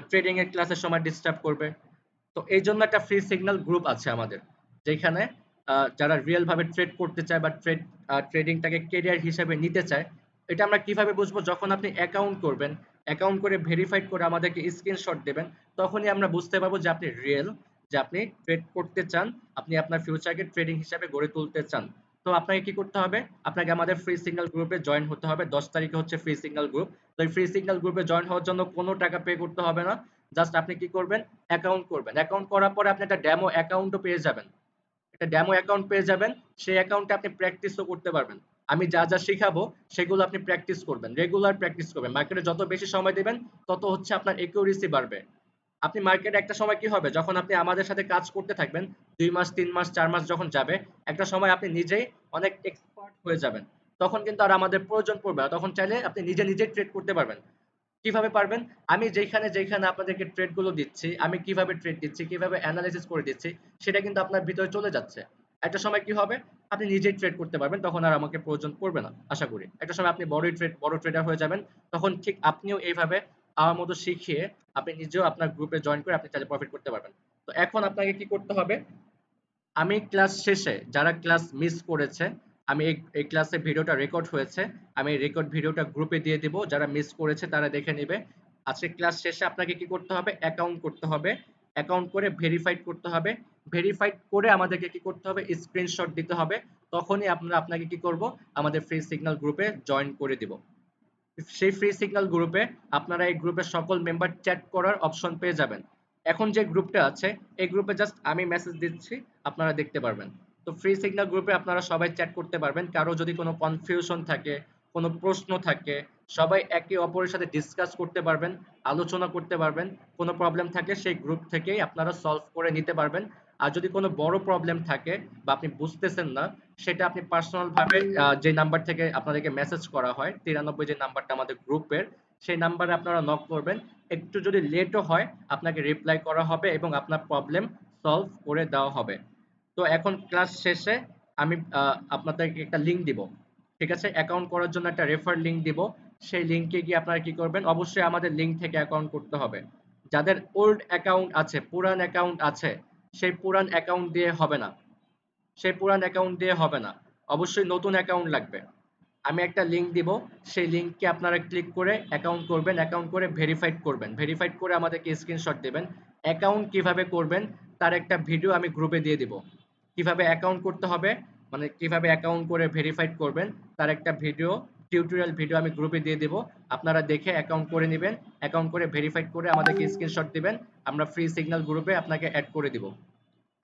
ট্রেডিং এর ক্লাসের সময় ডিস্টার্ব করবে। তো এই জন্য একটা ফ্রি সিগন্যাল গ্রুপ আছে আমাদের, যেখানে যারা রিয়েল ভাবে ট্রেড করতে চায় বা ট্রেডিংটাকে ক্যারিয়ার হিসেবে নিতে চায়। এটা আমরা কিভাবে বুঝবো? যখন আপনি অ্যাকাউন্ট করবেন, অ্যাকাউন্ট করে ভেরিফাইড করে আমাদেরকে স্ক্রিনশট দেবেন, তখনই আমরা বুঝতে পারবো যে আপনি রিয়েল, যে আপনি ট্রেড করতে চান, আপনি আপনার ফিউচারকে ট্রেডিং হিসেবে গড়ে তুলতে চান। তো আপনাকে কি করতে হবে? আপনাকে আমাদের ফ্রি সিগন্যাল গ্রুপে জয়েন হতে হবে। 10 তারিখে হচ্ছে ফ্রি সিগন্যাল গ্রুপ। তো এই ফ্রি সিগন্যাল গ্রুপে জয়েন হওয়ার জন্য কোনো টাকা পে করতে হবে না। জাস্ট আপনি কি করবেন? অ্যাকাউন্ট করবেন। অ্যাকাউন্ট করার পরে আপনি একটা ডেমো অ্যাকাউন্টও পেয়ে যাবেন। একটা ডেমো অ্যাকাউন্ট পেয়ে যাবেন। সেই অ্যাকাউন্টে আপনি প্র্যাকটিসও করতে পারবেন। আমি যা যা শিখাবো সেগুলো আপনি প্র্যাকটিস করবেন, রেগুলার প্র্যাকটিস করবেন। মার্কেটে যত বেশি সময় দিবেন তত হচ্ছে আপনার একিউরেসি বাড়বে। আপনি মার্কেটে একটা সময় কি হবে? যখন আপনি আমাদের সাথে কাজ করতে থাকবেন, 2 মাস 3 মাস 4 মাস যখন যাবে, একটা সময় আপনি নিজেই অনেক এক্সপার্ট হয়ে যাবেন। তখন কিন্তু আর আমাদের প্রয়োজন পড়বে না। তখন চাইলে আপনি নিজে নিজেই ট্রেড করতে পারবেন। কিভাবে পারবেন? আমি যেখানে আপনাদেরকে ট্রেড গুলো দিচ্ছি, আমি কিভাবে ট্রেড দিচ্ছি, কিভাবে অ্যানালাইসিস করে দিচ্ছি, সেটা কিন্তু আপনার ভিতরে চলে যাচ্ছে। একটা সময় কি হবে? আপনি নিজেই ট্রেড করতে পারবেন। তখন আর আমাকে প্রয়োজন পড়বে না আশা করি। একটা সময় আপনি বড় ট্রেডার হয়ে যাবেন। তখন ঠিক আপনিও এইভাবে আমার মতো শিখিয়ে আপনি নিজেও আপনার গ্রুপে জয়েন করে আপনি চাইলে প্রফিট করতে পারবেন। তো এখন আপনাকে কি করতে হবে? আমি ক্লাস শেষে যারা ক্লাস মিস করেছে, আমি এই ক্লাসে ভিডিওটা রেকর্ড হয়েছে, আমি রেকর্ড ভিডিওটা গ্রুপে দিয়ে দিব। যারা মিস করেছে তারা দেখে নেবে। আজকে ক্লাস শেষে আপনাকে কি করতে হবে? অ্যাকাউন্ট করতে হবে। অ্যাকাউন্ট করে ভেরিফাইড করতে হবে। ভেরিফাইড করে আমাদেরকে কি করতে হবে? স্ক্রিনশট দিতে হবে। তখনই আমরা আপনাকে কি করব? আমাদের ফ্রি সিগন্যাল গ্রুপে জয়েন করে দিব। সেই ফ্রি সিগন্যাল গ্রুপে আপনারা এই গ্রুপের সকল মেম্বার চ্যাট করার অপশন পেয়ে যাবেন। এখন যে গ্রুপটা আছে এই গ্রুপে জাস্ট আমি মেসেজ দিচ্ছি, আপনারা দেখতে পারবেন। তো ফ্রি সিগন্যাল গ্রুপে আপনারা সবাই চ্যাট করতে পারবেন। কারো যদি কোনো কনফিউশন থাকে, কোনো প্রশ্ন থাকে, সবাই একে অপরের সাথে ডিসকাস করতে পারবেন, আলোচনা করতে পারবেন। কোনো প্রবলেম থাকলে সেই গ্রুপ থেকেই আপনারা সলভ করে নিতে পারবেন। আর যদি কোনো বড় প্রবলেম থাকে বা আপনি বুঝতেছেন না, সেটা আপনি পার্সোনাল ভাবে যে নাম্বার থেকে আপনাদেরকে মেসেজ করা হয় 93 যে নাম্বারটা আমাদের গ্রুপের, সেই নাম্বারে আপনারা নক করবেন। একটু যদি লেটও হয় আপনাকে রিপ্লাই করা হবে এবং আপনার প্রবলেম সলভ করে দেওয়া হবে। তো এখন ক্লাস শেষে আমি আপনাদেরকে একটা লিংক দিব। ঠিক আছে? অ্যাকাউন্ট করার জন্য একটা রেফার লিংক দিব। সেই লিংকে গিয়ে আপনারা কি করবেন? অবশ্যই আমাদের লিংক থেকে অ্যাকাউন্ট করতে হবে। যাদের ওল্ড অ্যাকাউন্ট আছে, পুরান অ্যাকাউন্ট আছে, সেই পুরান অ্যাকাউন্ট দিয়ে হবে না। সেই পুরান অ্যাকাউন্ট দিয়ে হবে না। অবশ্যই নতুন অ্যাকাউন্ট লাগবে। আমি একটা লিংক দিব। সেই লিংকে আপনারা ক্লিক করে অ্যাকাউন্ট করবেন। অ্যাকাউন্ট করে ভেরিফাইড করবেন। ভেরিফাইড করে আমাদেরকে স্ক্রিনশট দিবেন। অ্যাকাউন্ট কিভাবে করবেন তার একটা ভিডিও আমি গ্রুপে দিয়ে দিব। কিভাবে অ্যাকাউন্ট করতে হবে, মানে কিভাবে অ্যাকাউন্ট করে ভেরিফাইড করবেন তার একটা ভিডিও, টিউটোরিয়াল ভিডিও আমি গ্রুপে দিয়ে দিব। আপনারা দেখে অ্যাকাউন্ট করে নেবেন। অ্যাকাউন্ট করে ভেরিফাইড করে আমাদেরকে স্ক্রিনশট দিবেন। আমরা ফ্রি সিগন্যাল গ্রুপে আপনাকে অ্যাড করে দিব।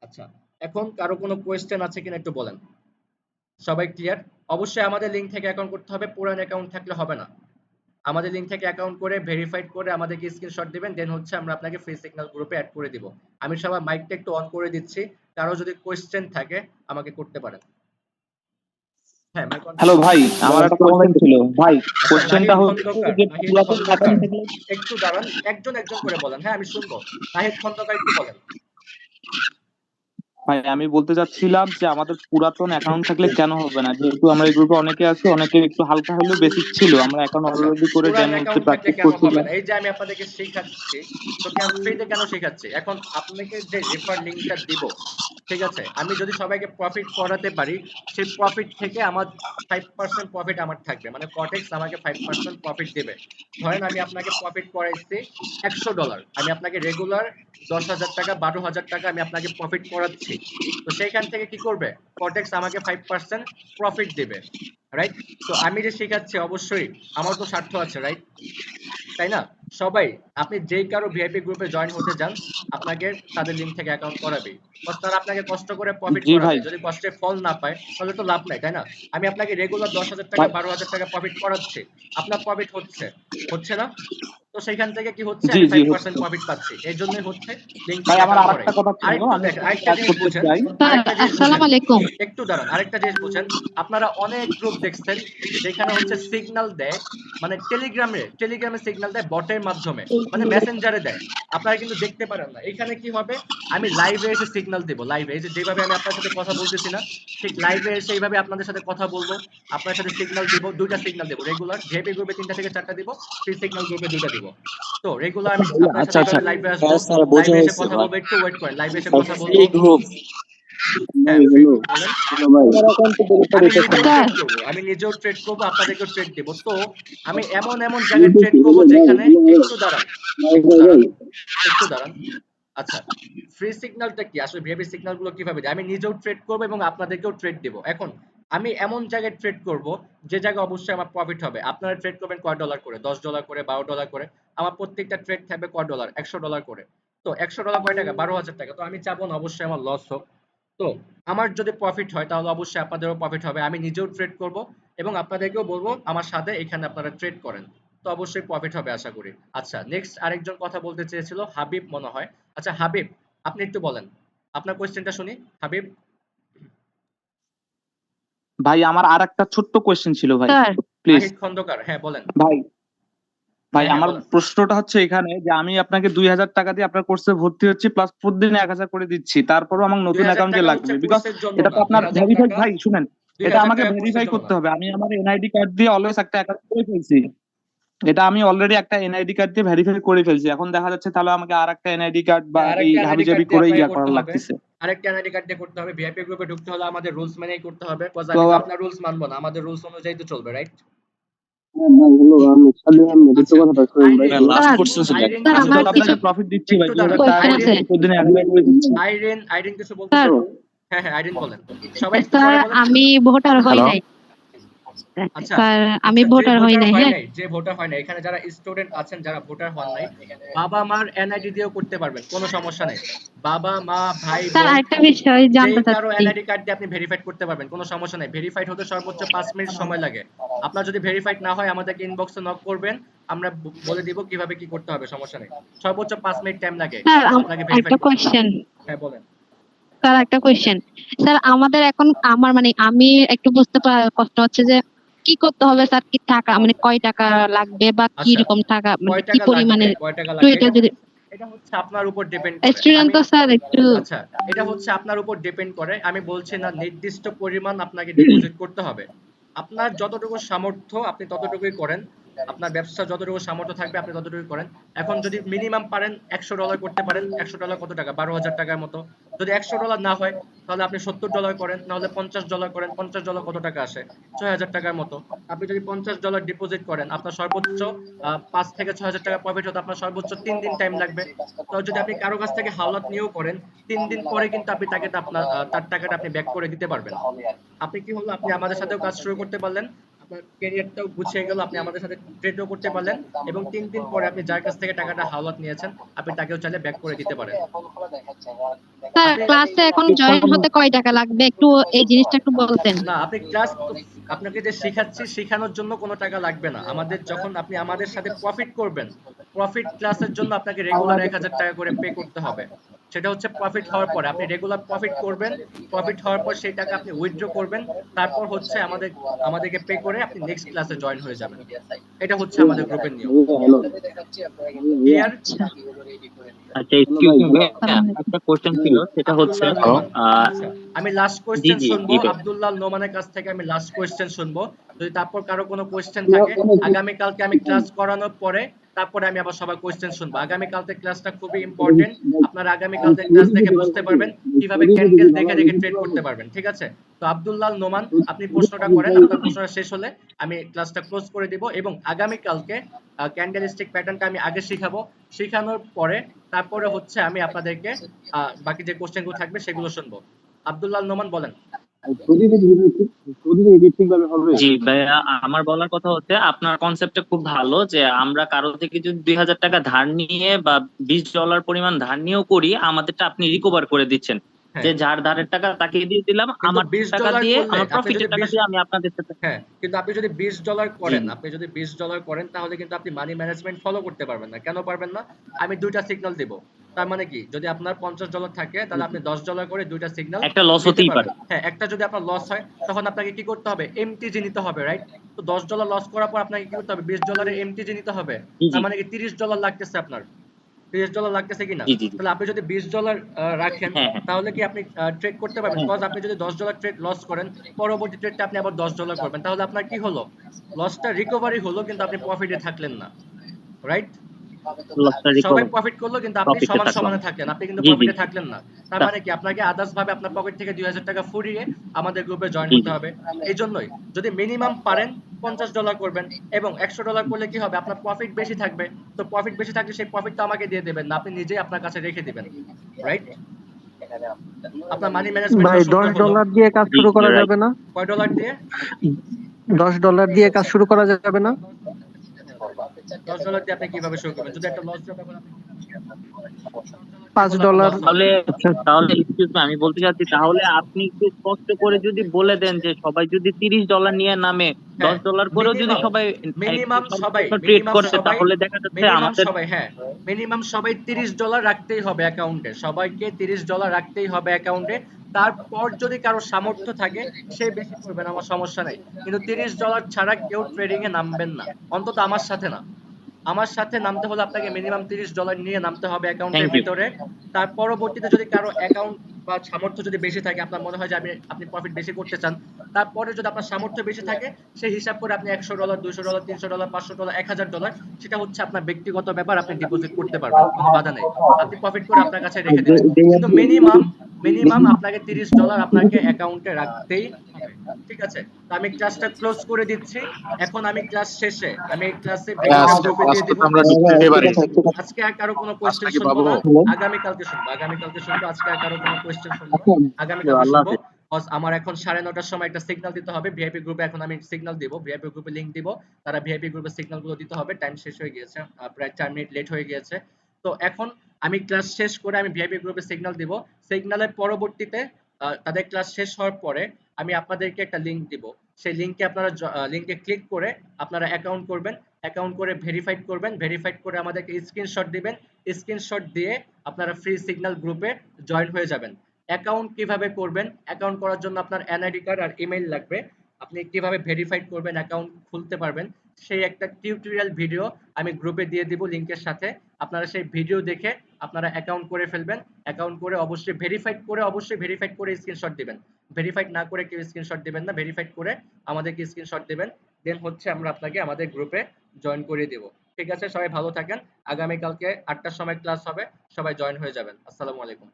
আচ্ছা, এখন কারো কোনো কোয়েশ্চেন আছে কিনা একটু বলেন। সবাই ক্লিয়ার? অবশ্যই আমাদের লিংক থেকে অ্যাকাউন্ট করতে হবে, পুরান অ্যাকাউন্ট থাকলে হবে না। আমাদের লিংক থেকে অ্যাকাউন্ট করে ভেরিফাইড করে আমাদেরকে স্ক্রিনশট দিবেন, দেন হচ্ছে আমরা আপনাকে ফ্রি সিগন্যাল গ্রুপে অ্যাড করে দিব। আমি সবার মাইকটা একটু অন করে দিচ্ছি, কারো যদি কোয়েশ্চেন থাকে আমাকে করতে পারেন। হ্যাঁ হ্যালো ভাই, আমার একটা কোশ্চেন ছিল ভাই। আচ্ছা কোশ্চেনটা নাহিদ হচ্ছে খন্দকার, যে নাহিদ পুরাতন খন্দকার অ্যাকাউন্ট থেকে একটু দাঁড়ান, একজন একজন করে বলেন। হ্যাঁ আমি শুনবো। নাহিদ খন্দকার একটু বলেন। ভাই আমি বলতে চাচ্ছিলাম যে আমাদের পুরাতন অ্যাকাউন্ট থাকলে কেন হবে না, যেহেতু আমরা এই গ্রুপে অনেকে আছি, অনেকের একটু হালকা হলেও বেসিক ছিল, আমরা অ্যাকাউন্ট আচ্ছা অলরেডি করে পুরান ডেমো অ্যাকাউন্ট থাকলে প্র্যাকটিস কেন হবে করছিলাম। না? এই যে আমি আপনাদেরকে শেখাচ্ছি, তো ফ্রিতে কেন শেখাচ্ছি? এখন আপনাকে যে রেফার লিংকটা দিব, ঠিক আছে, আমি যদি সবাইকে প্রফিট করাতে পারি, সেই প্রফিট থেকে আমার 5% প্রফিট আমার থাকবে, মানে কটেক্স আমাকে 5% প্রফিট দেবে। ধরেন আমি আপনাকে প্রফিট করাইছি $100, আমি আপনাকে রেগুলার 10,000 টাকা 12,000 টাকা আমি আপনাকে প্রফিট করাচ্ছি, তো সেইখান থেকে কি করবে? কটেক্স আমাকে 5% প্রফিট দেবে, রাইট? তো আমি যে শেখাচ্ছি অবশ্যই আমার তো স্বার্থ আছে, রাইট? তাই না? সবাই, আপনি যেই কারো ভিআইপি গ্রুপে জয়েন হতে যান, আপনাকে তাদের লিংক থেকে অ্যাকাউন্ট করাবে। বাস তারা আপনাকে কষ্ট করে প্রফিট জি করাবে, ভাই। যদি কষ্টের ফল না পায় তাহলে তো লাভ নাই, তাই না? আমি আপনাকে রেগুলার 10,000 টাকা ভাই 12,000 টাকা প্রফিট করাচ্ছি, আপনার প্রফিট হচ্ছে, হচ্ছে না? তো সেইখান থেকে কি হচ্ছে? জি আমি জি 5% হচ্ছে। প্রফিট পাচ্ছি, এই জন্যই হচ্ছে লিংক ভাই থেকে আমার অ্যাকাউন্ট করাই। আরেকটা কথা ছিল, আরেকটু আমি দেখেন, একটু আরেকটা অ্যাড জিনিস করতে বুঝেন, চাই। স্যার আরেকটা জিনিস বুঝেন, আসসালামু আলাইকুম। একটু দাঁড়ান, আরেকটা জিনিস বুঝেন। আপনারা অনেক গ্রুপ দেখছেন যেখানে হচ্ছে সিগন্যাল দেয়, মানে টেলিগ্রামে সিগন্যাল দেয় বটের মাধ্যমে, মানে মেসেঞ্জারে দেয়। আপনারা কিন্তু দেখতে পারেন না। এখানে কি হবে? আমি লাইভে এসে সিগন্যাল দেব, লাইভে এই যে যেভাবে আমি আপনার সাথে কথা বলতেছি না, ঠিক লাইভে এসে এইভাবে আপনাদের সাথে কথা বলবো, আপনার সাথে সিগন্যাল দিব, দুইটা সিগন্যাল দেব রেগুলার। ভিআইপি গ্রুপে 3টা থেকে 4টা দিব, ফ্রি সিগন্যাল গ্রুপে 2টা দিব। তো রেগুলার আমি আপনার আচ্ছা সাথে আচ্ছা। এইভাবে লাইভে আসবো, হ্যাঁ স্যার বোঝা লাইভে এসে হয়েছে কথা ভাই। বলবো, একটু ওয়েট করেন, লাইভে এসে ভাই কথা ফ্রি বলবো। গ্রুপ। হ্যাঁ ফ্রি গ্রুপ বলেন। আমার অ্যাকাউন্টে আমি নিজেও স্যার ট্রেড করব, আমি নিজেও ট্রেড করব, আপনাদেরকেও ট্রেড দেব। তো আমি এমন এমন জায়গায় ট্রেড করব যেখানে, একটু দাঁড়ান, একটু দাঁড়ান, একটু দাঁড়ান। আচ্ছা ফ্রি সিগন্যালটা কি আসলে? ভিআইপি সিগন্যাল গুলো কিভাবে দেয়? আমি নিজেও ট্রেড করব এবং আপনাদেরকেও ট্রেড দেব। এখন আমি এমন জায়গায় ট্রেড করব যে জায়গায় অবশ্যই আমার প্রফিট হবে। আপনারা ট্রেড করবেন কয় ডলার করে? $10 করে, $12 করে। আমার প্রত্যেকটা ট্রেড থাকবে কয় ডলার? $100 করে। তো $100 কয় টাকা? 12,000 টাকা। তো আমি চাবো না অবশ্যই আমার লস হোক। তো আমার যদি প্রফিট হয় তাহলে অবশ্যই আপনাদেরও প্রফিট হবে। আমি নিজেও ট্রেড করব এবং আপনাদেরকেও বলবো আমার সাথে এখানে আপনারা ট্রেড করেন। তো অবশ্যই প্রফিট হবে আশা করি। আচ্ছা নেক্সট আরেকজন কথা বলতে চেয়েছিল, হাবিব মনে হয়। আচ্ছা হাবিব, আপনি একটু বলেন, আপনার কোয়েশ্চেনটা শুনি। হাবিব। ভাই আমার আর একটা ছোট্ট কোশ্চেন ছিল ভাই, স্যার প্লিজ। নাহিদ খন্দকার, হ্যাঁ বলেন। ভাই ভাই হ্যাঁ হ্যাঁ আমার বলেন। প্রশ্নটা হচ্ছে এখানে যে আমি আপনাকে 2,000 টাকা দিয়ে আপনার কোর্সে ভর্তি হচ্ছি, প্লাস প্রতিদিন 1,000 করে দিচ্ছি, তারপরও আমার নতুন 2,000 অ্যাকাউন্ট যে টাকা হচ্ছে লাগবে, বিকজ কোর্সের জন্য এটা না, তো আপনার 2,000 ভেরিফাই। টাকা, ভাই শুনেন, এটা 2,000 আমাকে টাকা কোর্সের ভেরিফাই জন্য করতে না। হবে। আমি আমার এনআইডি কার্ড দিয়ে অলওয়েজ একটা অ্যাকাউন্ট করে ফেলছি, এটা আমি অলরেডি একটা এনআইডি কার্ড দিয়ে ভেরিফাই করে ফেলছি। এখন দেখা যাচ্ছে তাহলে আমাকে আর একটা এনআইডি কার্ড বা হ্যাঁ এই আরেকটা এনআইডি কার্ড হাবিজাবি দিয়ে করে আপনাকে ইয়া করা করতে হবে। লাগতেছে। আরেকটা এনআইডি কার্ড দিয়ে করতে হবে। ভিআইপি গ্রুপে ঢুকতে হলে আমাদের রুলস মেনেই করতে হবে, বিকজ তো আমি তো আপনার রুলস মানবো না, আমাদের রুলস অনুযায়ী তো চলবে, রাইট? আচ্ছা আইরিন, লাস্ট স্যার কোশ্চেন ছিল আইরিন একটা। স্যার কিছু আমি আমার তো বলতে কিছু আপনাকে চান? প্রফিট দিচ্ছি ভাই, একটু দাঁড়ান। 2,000 টাকা কোয়েশ্চেন করে আছে। আইরিন, প্রতিদিন 1,000 করে দিচ্ছি। আইরিন কিছু বলতে স্যার চান? হ্যাঁ হ্যাঁ আইরিন বলেন। সবাই একটু স্যার করে বলেন। আমি ভোটার হই হ্যালো। নাই। আচ্ছা স্যার আমি আচ্ছা, যে ভোটার হই ভোটার নাই। হয় হ্যাঁ নাই, যে ভোটার হয় নাই, এখানে যারা স্টুডেন্ট আছেন যারা ভোটার হন নাই, বাবা মার এনআইডি দিয়েও করতে পারবেন, কোনো সমস্যা নেই। বাবা মা ভাই স্যার বোন আরেকটা বিষয় যেই জানতে কারো চাচ্ছি। এনআইডি কার্ড দিয়ে আপনি ভেরিফাইড করতে পারবেন, কোনো সমস্যা নেই। ভেরিফাইড হতে সর্বোচ্চ 5 মিনিট সময় লাগে। আপনার যদি ভেরিফাইড না হয় আমাদেরকে ইনবক্সে নক করবেন, আমরা বলে দিব কিভাবে কি করতে হবে, সমস্যা নেই। সর্বোচ্চ 5 মিনিট টাইম লাগে স্যার আপনাকে একটা ভেরিফাইড করতে। কোয়েশ্চেন। হ্যাঁ বলেন। স্যার একটা কোয়েশ্চেন। স্যার আমাদের এখন আমার মানে আমি একটু বুঝতে কষ্ট হচ্ছে যে কি করতে হবে স্যার, কি টাকা মানে কয় টাকা লাগবে বা কি আচ্ছা রকম টাকা মানে কয় কি টাকা লাগবে, পরিমাণে কয় টাকা একটু লাগবে, এটা যদি এটা হচ্ছে আপনার উপর ডিপেন্ড করে। স্টুডেন্ট আমি তো স্যার একটু আচ্ছা এটা হচ্ছে আপনার উপর ডিপেন্ড করে। আমি বলছি না নির্দিষ্ট পরিমাণ আপনাকে ডিপোজিট করতে হবে। আপনার যতটুকু সামর্থ্য আপনি ততটুকুই করেন। আপনার ব্যবসা যতটুকু সামর্থ্য থাকবে আপনি ততটুকুই করেন। এখন যদি মিনিমাম পারেন $100 করতে পারেন। $100 কত টাকা? 12,000 টাকার মতো। যদি $100 না হয় তাহলে আপনি $70 করেন, নাহলে $50 করেন। $50 কত টাকা আসে? 6,000 টাকার মতো। আপনি যদি $50 ডিপোজিট করেন আপনার সর্বোচ্চ 5 থেকে 6,000 টাকা প্রফিট হতে আপনার সর্বোচ্চ 3 দিন টাইম লাগবে। তো যদি আপনি কারো কাছ থেকে হাওলাত নিয়েও করেন, 3 দিন পরে কিন্তু আপনি তাকে তার টাকাটা আপনি ব্যাক করে দিতে পারবেন। আপনি কি হলো, আপনি আমাদের সাথেও কাজ শুরু করতে পারলেন, আপনার ক্যারিয়ারটাও গুছিয়ে গেল, আপনি আমাদের সাথে ট্রেডও করতে পারলেন, এবং 3 দিন পরে আপনি যার কাছ থেকে টাকাটা হাওলাত নিয়েছেন আপনি তাকেও চাইলে ব্যাক করে দিতে পারেন। স্যার আপনি ক্লাসে এখন জয়েন হতে কয় টাকা লাগবে একটু এই জিনিসটা একটু বলতেন। না আপনি ক্লাস, আপনাকে যে শেখাচ্ছি শেখানোর জন্য কোনো টাকা লাগবে না। আমাদের যখন আপনি আমাদের সাথে প্রফিট করবেন, প্রফিট ক্লাসের জন্য আপনাকে রেগুলার 1,000 টাকা করে পে করতে হবে। সেটা হচ্ছে প্রফিট হওয়ার পরে আপনি রেগুলার প্রফিট করবেন, প্রফিট হওয়ার পর সেই টাকা আপনি উইথড্র করবেন, তারপর হচ্ছে আমাদেরকে পে করে আপনি নেক্সট ক্লাসে জয়েন হয়ে যাবেন। এটা হচ্ছে আমাদের গ্রুপের নিয়ম। ক্লিয়ার? আচ্ছা আচ্ছা, এক্সকিউজ মি ভাইয়া, তাহলে একটা কোশ্চেন ছিল, সেটা হচ্ছে আব্দুল্লাহ নোমান, আহ, আচ্ছা আমি লাস্ট জি কোয়েশ্চেন জি শুনবো জি ভাই। আব্দুল্লাহ নোমানের কাছ থেকে, আমি লাস্ট কোয়েশ্চেন শুনবো। যদি তারপর কারো কোনো কোয়েশ্চেন থাকে আগামী কালকে আমি ক্লাস করানোর পরে তারপরে আমি আবার সবার কোয়েশ্চেন শুনবো। আগামী কালকে ক্লাসটা খুবই ইম্পর্টেন্ট, আপনারা আগামী কালকে ক্লাস দেখে বুঝতে পারবেন কিভাবে ক্যান্ডেল দেখে দেখে ট্রেড করতে পারবেন। ঠিক আছে, তো আব্দুল্লাহ নোমান আপনি প্রশ্নটা করেন, আপনার প্রশ্নটা শেষ হলে আমি ক্লাসটা ক্লোজ করে দিব এবং আগামী কালকে ক্যান্ডেল স্টিক প্যাটার্নটা আমি আগে শিখাবো, শিখানোর পরে তারপরে হচ্ছে আমি আপনাদেরকে বাকি যে কোশ্চেনগুলো থাকবে সেগুলো শুনবো। আব্দুল্লাহ নোমান বলেন। জি ভাইয়া, আমার বলার কথা হচ্ছে আপনার কনসেপ্টটা খুব ভালো, যে আমরা কারো থেকে যদি 2000 টাকা ধার নিয়ে বা $20 পরিমাণ ধার নিয়েও করি, আমাদেরটা আপনি রিকভার করে দিচ্ছেন, হ্যাঁ, যে যার ধারের টাকা তাকে দিয়ে দিলাম, কিন্তু আমার টাকা $20 দিয়ে, করলে আমার আপনি যদি প্রফিটের টাকা 20, দিয়ে আমি আপনাদের সাথে। হ্যাঁ কিন্তু আপনি যদি $20 জি করেন, জি আপনি যদি $20 করেন তাহলে কিন্তু আপনি মানি ম্যানেজমেন্ট ফলো করতে পারবেন না। কেন পারবেন না? আমি দুইটা সিগন্যাল দিব। তার মানে কি, যদি আপনার $50 থাকে তাহলে আপনি $10 করে দুইটা সিগন্যাল একটা লস দিতে হতেই পারে। পারবেন। হ্যাঁ, একটা যদি আপনার লস হয় তখন আপনাকে কি করতে হবে? এমটিজি নিতে হবে, রাইট? তো $10 লস করার পর আপনাকে কি করতে হবে? $20 এর এমটিজি নিতে হবে। জি তার জি মানে কি $30 লাগতেছে আপনার। $30 লাগতেছে কিনা? জি জি জি। তাহলে আপনি যদি $20 রাখেন হ্যাঁ হ্যাঁ তাহলে কি আপনি ট্রেড করতে পারবেন? হ্যাঁ, বিকজ আপনি যদি $10 ট্রেড লস করেন, পরবর্তী ট্রেডটা আপনি আবার $10 করবেন। তাহলে আপনার কি হলো? লসটা রিকভারি হলো কিন্তু আপনি প্রফিটে থাকলেন না। রাইট? লসটা সবাই রিকভার, প্রফিট করলো কিন্তু আপনি প্রফিটে সমান থাকলাম। সমানে থাকলেন, আপনি কিন্তু জি জি প্রফিটে থাকলেন না। তার তা- মানে কি, আপনাকে আদার্স ভাবে আপনার পকেট থেকে 2000 টাকা ফুরিয়ে আমাদের গ্রুপে জয়েন জি হতে জি হবে। এই জন্যই যদি মিনিমাম পারেন $50 করবেন এবং $100 করলে কি হবে? আপনার প্রফিট বেশি থাকবে। তো প্রফিট বেশি থাকলে সেই প্রফিটটা আমাকে দিয়ে দেবেন না, আপনি নিজেই আপনার কাছে রেখে দিবেন। রাইট? আপনার মানি ভাই ম্যানেজমেন্টটা সুন্দর হলো। $10 দিয়ে কাজ জি শুরু করা রাইট। যাবে না? কয় ডলার দিয়ে? $10 দিয়ে কাজ শুরু করা যাবে না? $10 দিয়ে আপনি কিভাবে শুরু করবেন? যদি একটা লস যায় তখন আপনি $5। লস হবে। তাহলে আচ্ছা তাহলে এক্সকিউজ মি, আমি বলতে চাচ্ছি, তাহলে আপনি একটু স্পষ্ট করে যদি বলে দেন যে সবাই যদি $30 নিয়ে নামে, হ্যাঁ, $10 করেও যদি মিনিমাম সবাই মিনিমাম সবাই সর্বনিম্ন ট্রেড মিনিমাম করে, সবাই তাহলে দেখা যাচ্ছে মিনিমাম আমাদের। সবাই হ্যাঁ, মিনিমাম সবাই $30 রাখতেই হবে অ্যাকাউন্টে। সবাইকে $30 রাখতেই হবে অ্যাকাউন্টে। তারপর যদি কারো সামর্থ্য থাকে সে বেশি করবেন, আমার সমস্যা নাই। কিন্তু $30 ছাড়া কেউ ট্রেডিং এ নামবেন না। অন্তত আমার সাথে না। আমার সাথে নামতে হলে আপনাকে মিনিমাম $30 নিয়ে নামতে হবে অ্যাকাউন্টের থ্যাংক ইউ। ভিতরে। তার পরবর্তীতে যদি কারো অ্যাকাউন্ট বা সামর্থ্য যদি বেশি থাকে, আপনার মনে হয় যে আপনি প্রফিট বেশি করতে চান, তারপরে যদি আপনার সামর্থ্য বেশি থাকে সেই হিসাব করে আপনি $100, $200, $300, $500, $1000, সেটা হচ্ছে আপনার ব্যক্তিগত ব্যাপার, আপনি ডিপোজিট করতে পারবেন, কোনো বাধা নেই। আপনি প্রফিট করে আপনার কাছে রেখে দিবেন। কিন্তু মিনিমাম মিনিমাম আপনাকে $30 আপনাকে অ্যাকাউন্টে রাখতেই হবে। ঠিক আছে, তো আমি ক্লাসটা ক্লোজ করে দিচ্ছি। এখন আমি ক্লাস শেষে আমি এই ক্লাসে ভিডিওটা আজকে গ্রুপে দিয়ে ক্লাসটা দিব। তো আমরা ঢুকতে পারি, আজকে আর কারো কোনো ক্লাসটা কোয়েশ্চেন কি শুনবো পাবো? না, আগামীকালকে শুনবো। আগামীকালকে শুনবো, আজকে আর কারো কোনো কোয়েশ্চেন শুনবো না, আগামীকালকে আল্লাহ শুনবো। হাফেজ। Cause আমার এখন 9:30টার সময় একটা সিগন্যাল দিতে হবে ভিআইপি গ্রুপে। এখন আমি সিগন্যাল দিব, ভিআইপি গ্রুপে লিংক দিব, তারা ভিআইপি গ্রুপে সিগন্যাল গুলো দিতে হবে। টাইম শেষ হয়ে গিয়েছে, প্রায় 4 মিনিট লেট হয়ে গিয়েছে। তো এখন আমি ক্লাস শেষ করে আমি ভিআইপি গ্রুপে সিগন্যাল দিব। সিগন্যালের পরবর্তীতে তাদের ক্লাস শেষ হওয়ার পরে আমি আপনাদেরকে একটা লিংক দিব। সেই লিংকে আপনারা লিংকে ক্লিক করে আপনারা অ্যাকাউন্ট করবেন, অ্যাকাউন্ট করে ভেরিফাইড করবেন, ভেরিফাইড করে আমাদেরকে স্ক্রিনশট দিবেন, স্ক্রিনশট দিয়ে আপনারা ফ্রি সিগন্যাল গ্রুপে জয়েন হয়ে যাবেন। অ্যাকাউন্ট কিভাবে করবেন? অ্যাকাউন্ট করার জন্য আপনার এনআইডি কার্ড আর ইমেইল লাগবে। আপনি কিভাবে ভেরিফাইড করবেন, অ্যাকাউন্ট খুলতে পারবেন, সেই একটা টিউটোরিয়াল ভিডিও আমি গ্রুপে দিয়ে দিব লিংকের সাথে। আপনারা সেই ভিডিও দেখে আপনারা অ্যাকাউন্ট করে ফেলবেন। অ্যাকাউন্ট করে অবশ্যই ভেরিফাইড করে স্ক্রিনশট দিবেন। ভেরিফাইড না করে কেউ স্ক্রিনশট দিবেন না, ভেরিফাইড করে আমাদেরকে স্ক্রিনশট দিবেন। দেন হচ্ছে আমরা আপনাকে আমাদের গ্রুপে জয়েন করিয়ে দেব। ঠিক আছে, সবাই ভালো থাকেন। আগামীকালকে 8টার সময় ক্লাস হবে, সবাই জয়েন হয়ে যাবেন। আসসালামু আলাইকুম।